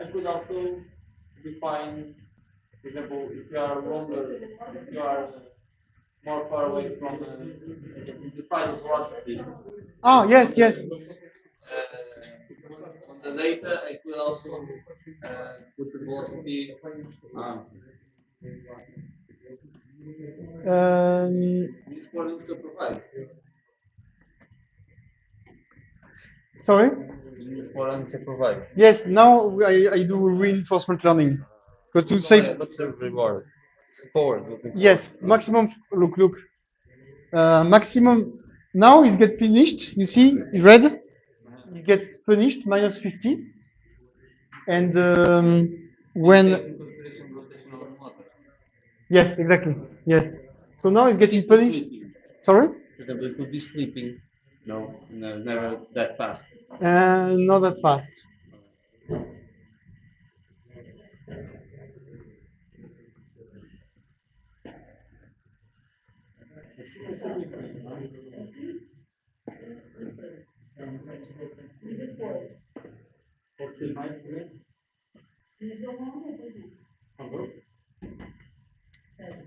I could also define, for example, if you are longer, if you are more far away from define the velocity. Ah, yes, yes. On the data, I could also put the velocity. This for unsupervised. Sorry? This is for unsupervised. Yes, now I do reinforcement learning. But to say, What's the reward? Score. yes, maximum, look. Maximum, now it gets finished, you see, red, it gets finished, -50. And when, yes, exactly, yes. So now it's getting finished. Sorry? For example, it could be sleeping. No, never that fast. Not that fast.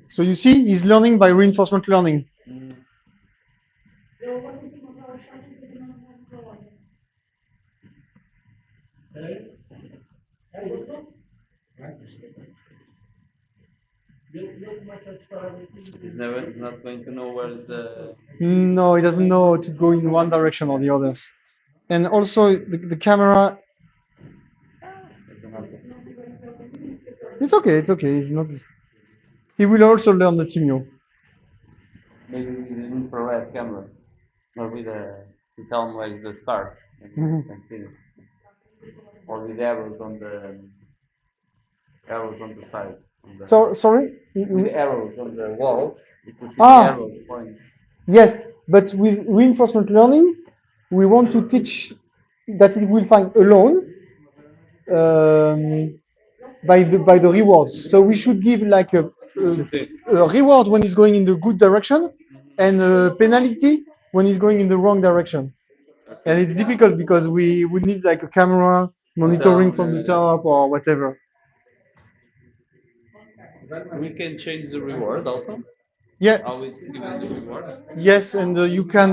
So you see, he's learning by reinforcement learning. He's not going to know where is the. No, he doesn't know to go in one direction or the others. And also the camera. It's okay. It's not. He will also learn the Timio. Maybe with an infrared camera, or with a to tell him where is the start and finish, or with arrows on the side. So sorry. With arrows on the walls, you can see the arrows points. Yes, but with reinforcement learning, we want to teach that it will find alone by the rewards. So we should give like a reward when it's going in the good direction, and a penalty when it's going in the wrong direction. And it's difficult because we would need like a camera monitoring from the top or whatever. We can change the reward also. Yeah. How it's given the reward. Yes, and you can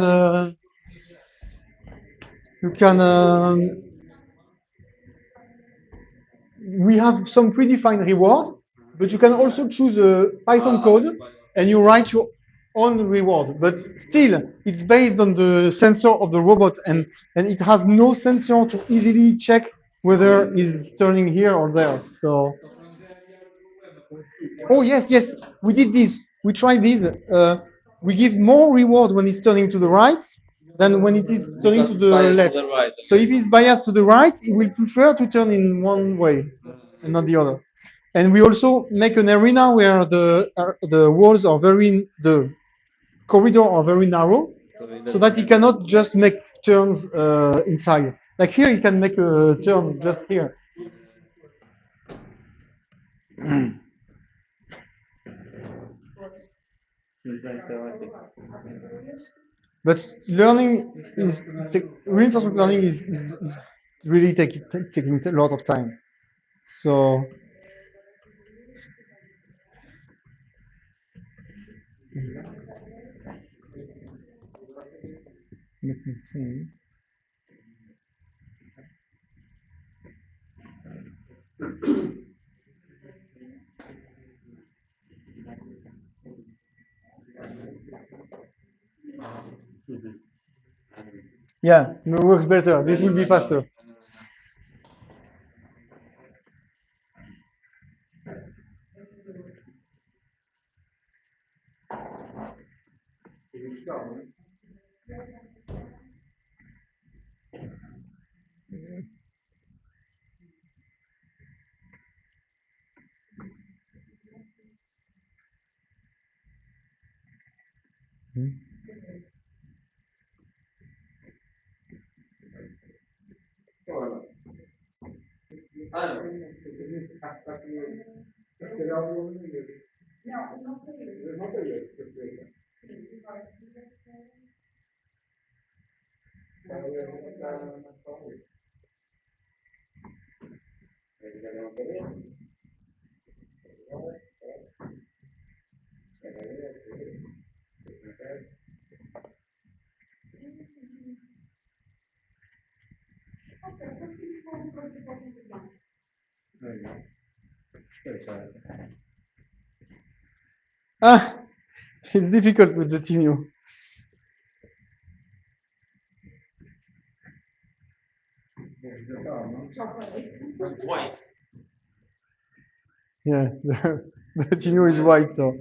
we have some predefined reward, but you can also choose a Python code and you write your own reward. But still, it's based on the sensor of the robot, and it has no sensor to easily check whether it's turning here or there. So, oh yes, we did this. We tried this. We give more reward when it's turning to the right than when it is turning to the left. To the right. So if it's biased to the right, it will prefer to turn in one way and not the other. And we also make an arena where the walls are the corridor are very narrow, so that he cannot just make turns inside. Like here, he can make a turn just here. But learning is reinforcement learning is really taking a lot of time. So let me see. Yeah, it works better. This will be faster. Ah, it's difficult with the TMU. It's white. Yeah, the TMU is white, so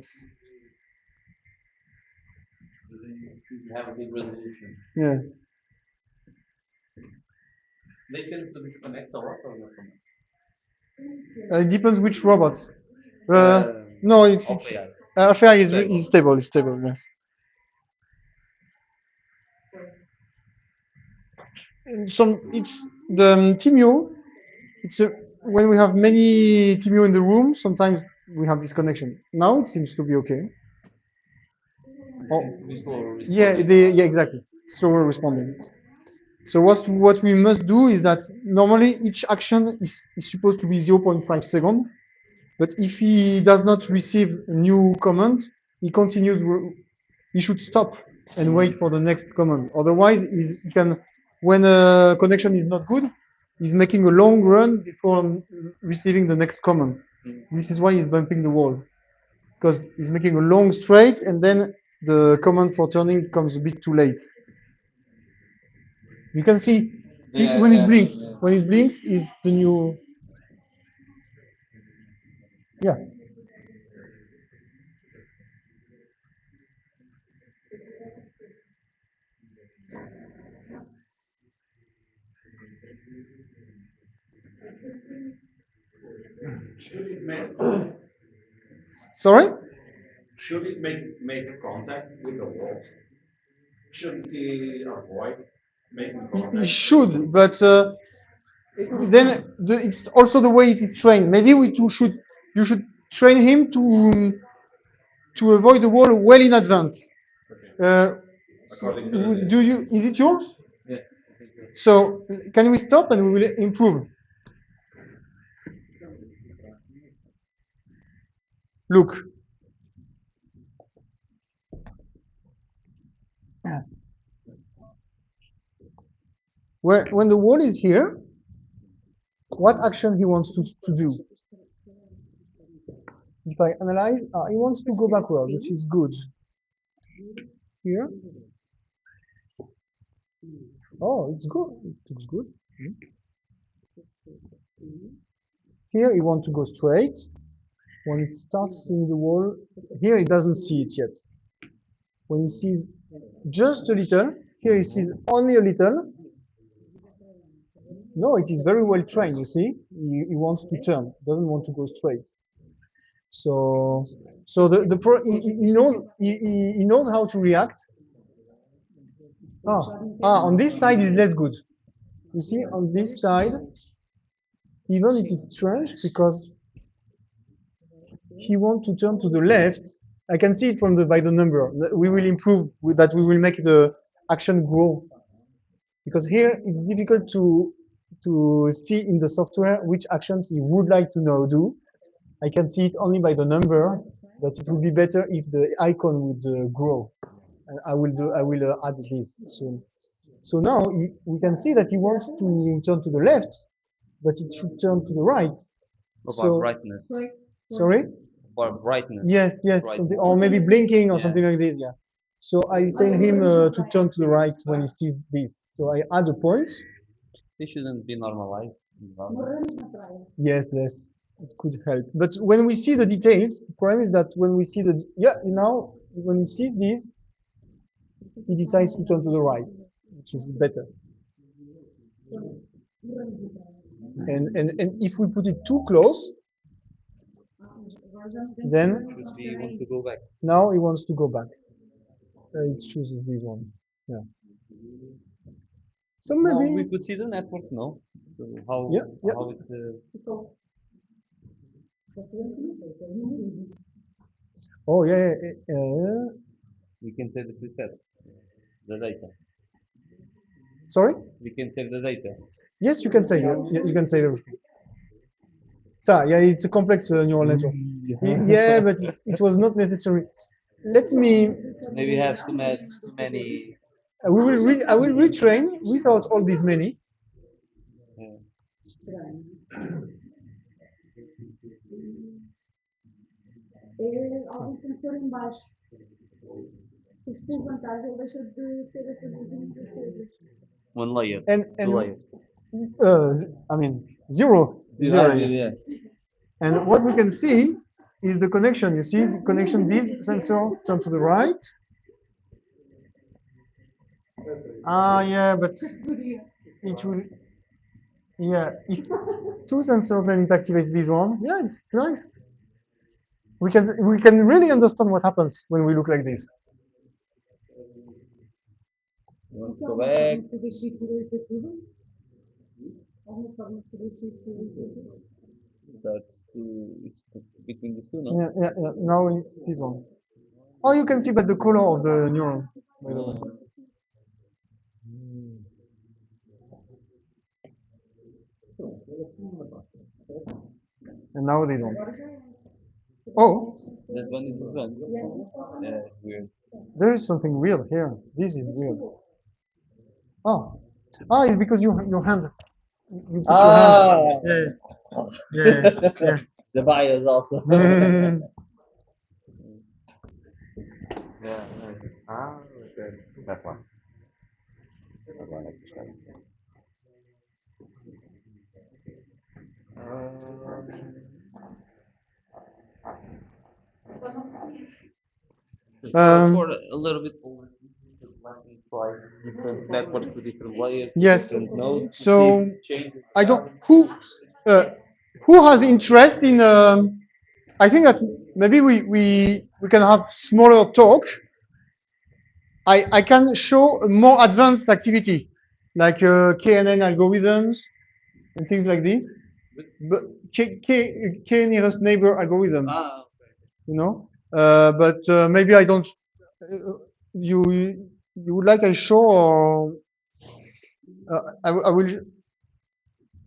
You have a good resolution. yeah. They can disconnect a lot or not? It depends which robot. No, it's FAI is stable. It's stable. Yes. It's the TMU. It's when we have many TMU in the room. Sometimes we have disconnection. Now it seems to be okay. Oh, yeah, exactly. Slower responding. So what we must do is that normally each action is supposed to be 0.5 seconds. But if he does not receive a new command, he continues. He should stop and wait for the next command. Otherwise, he can, when a connection is not good, he's making a long run before receiving the next command. This is why he's bumping the wall, because he's making a long straight, and then the command for turning comes a bit too late. You can see when it blinks. When it blinks, is the new. Yeah. Should it make Sorry? should it make contact with the walls? Shouldn't he avoid making He contact? should, but then it's also the way it is trained. Maybe you should train him to avoid the wall well in advance. According to Is it yours? Yeah. So can we stop and we will improve? Look. When the wall is here, what action he wants to do? If I analyze, he wants to go backward, which is good. Here. Oh, it's good. It looks good. Here he wants to go straight. When it starts seeing the wall, here he doesn't see it yet. When he sees just a little, here he sees only a little. No, it is very well trained, you see. He wants to turn, doesn't want to go straight. So he knows how to react. On this side is less good. You see, on this side, even it is strange because he wants to turn to the left. I can see it from by the number. We will improve with that. We will make the action grow because here it's difficult to see in the software which actions he would like to now do. I can see it only by the number, but it would be better if the icon would grow. And I will add this soon. So now we can see that he wants to turn to the left, but it should turn to the right. About brightness. Sorry? For brightness. Yes, Brightness. or maybe blinking or something like this. Yeah. So I tell him to turn to the right when he sees this. So I add a point. They shouldn't be normalized. Yes, it could help. But when we see the details, the problem is that when we see when he sees this, he decides to turn to the right, which is better. And if we put it too close, then He wants to go back. now he wants to go back. It chooses this one. Yeah. So Now maybe we could see the network, no? So how Yeah. how it Oh yeah. we can save the preset, the data. Sorry. We can save the data. Yes, you can save. Yeah, you can save everything. So yeah, it's a complex neural network. Yeah, but it was not necessary. Let me. Maybe it has too many. I will retrain without all these many. Algum sensor em baixo. Se levantar, ele deixa de ter essas luzinhas acesas. One layer. And Two layers. I mean zero. Yeah. And what we can see is the connection. You see the connection. This sensor turn to the right. Yeah, but it will. Yeah, if two sensors then it activates this one. Yeah, it's nice. We can really understand what happens when we look like this. You want to go back? That's it's between these two, no? Yeah. Now it's this one. Oh, you can see by the color of the neuron. By the way. And now this one. Oh, This one is this one. Yeah, it's weird. there is something weird here. This is weird. It's because your hand. You put your hand. Yeah. The bias also. Yeah. Yeah. Okay. That one. Agora aqui está. For a little bit over, try different networks to different layers, Yes. different nodes. So changes. I don't. Who has interest in? I think that maybe we can have smaller talk. I can show a more advanced activity, like KNN algorithms and things like this. But K nearest neighbor algorithm, you know. But maybe I don't. You would like I show or I will.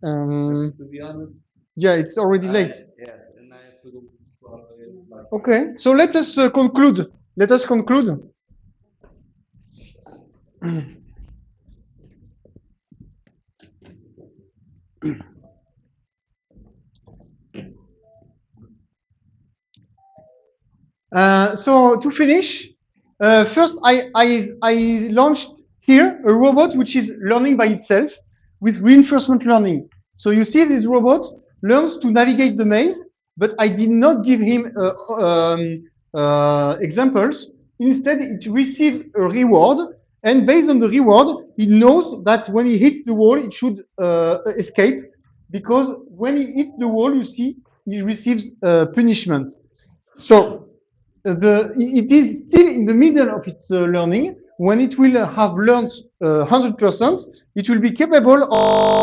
To be honest. Yeah, it's already late. Yes, and I have to go. Okay, so let us conclude. Let us conclude. So to finish, first I launched here a robot which is learning by itself with reinforcement learning. So you see this robot learns to navigate the maze, but I did not give him examples. Instead, it received a reward, and based on the reward, it knows that when he hits the wall, it should escape, because when he hits the wall, you see, he receives punishment. So it is still in the middle of its learning. when it will have learned 100%, it will be capable of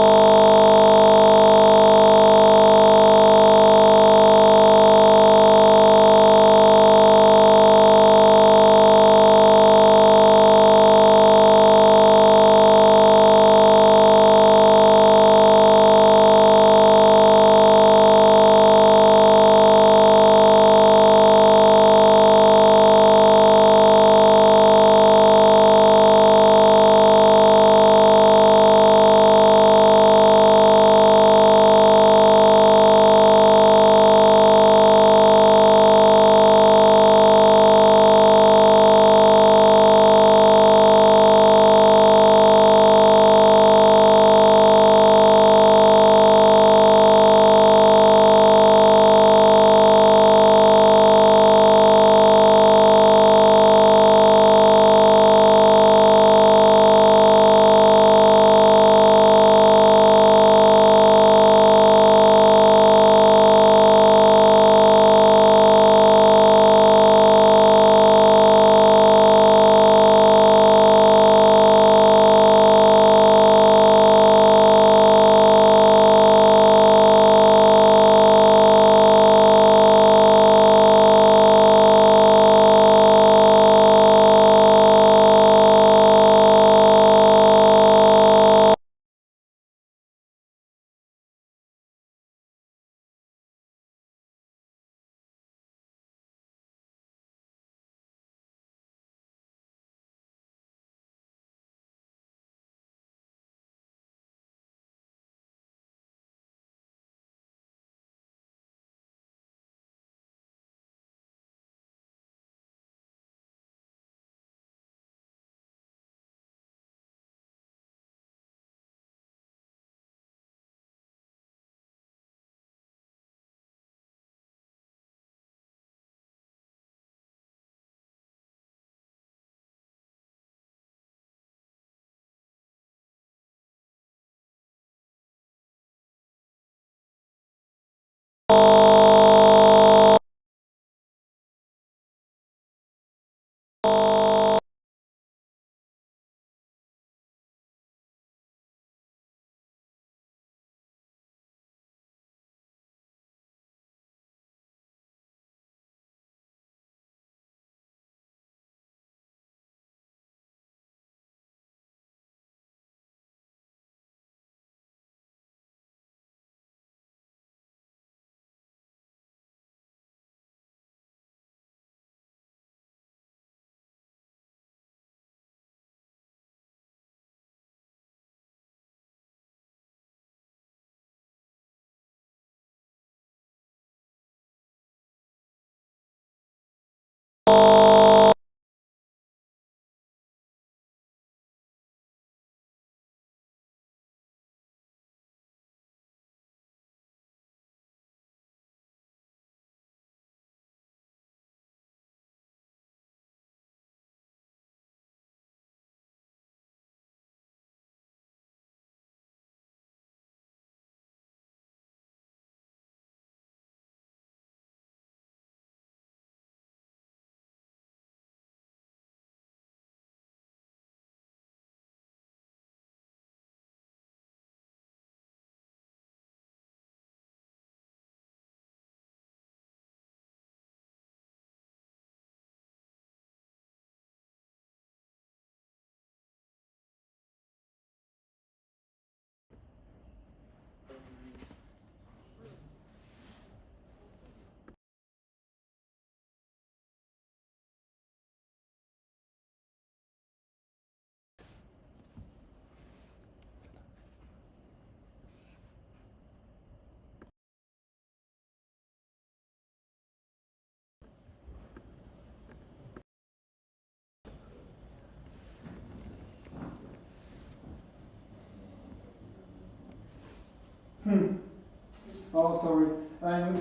Oh, sorry. I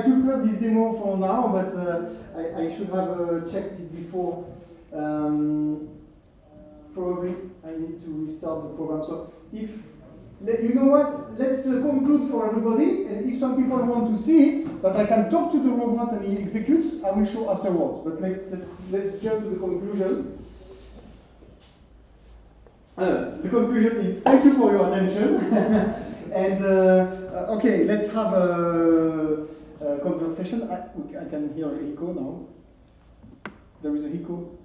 prepared this demo for now, but I should have checked it before. Probably I need to restart the program. So if, you know what, let's conclude for everybody, and if some people want to see it, that I can talk to the robot and he executes, I will show afterwards. But let's jump to the conclusion. The conclusion is thank you for your attention. And okay, let's have a conversation. I can hear echo now. There is a echo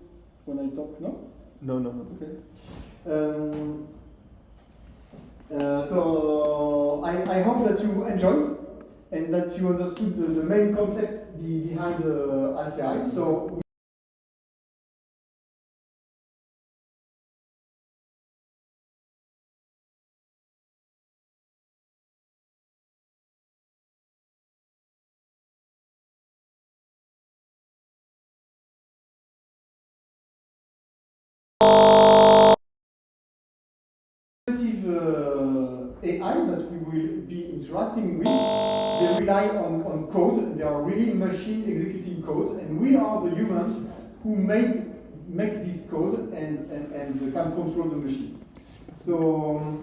when I talk, no? No. Okay. So I hope that you enjoyed and that you understood the main concept behind AlphaI. So AI that we will be interacting with, they rely on code. They are really machine executing code, and we are the humans who make this code and can control the machines. So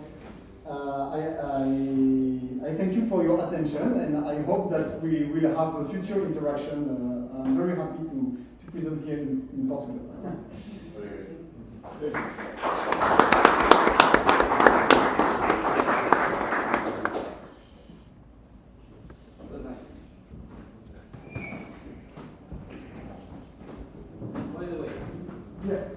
I thank you for your attention, and I hope that we will have a future interaction. I'm very happy to present here in Portugal. By the way, Yeah.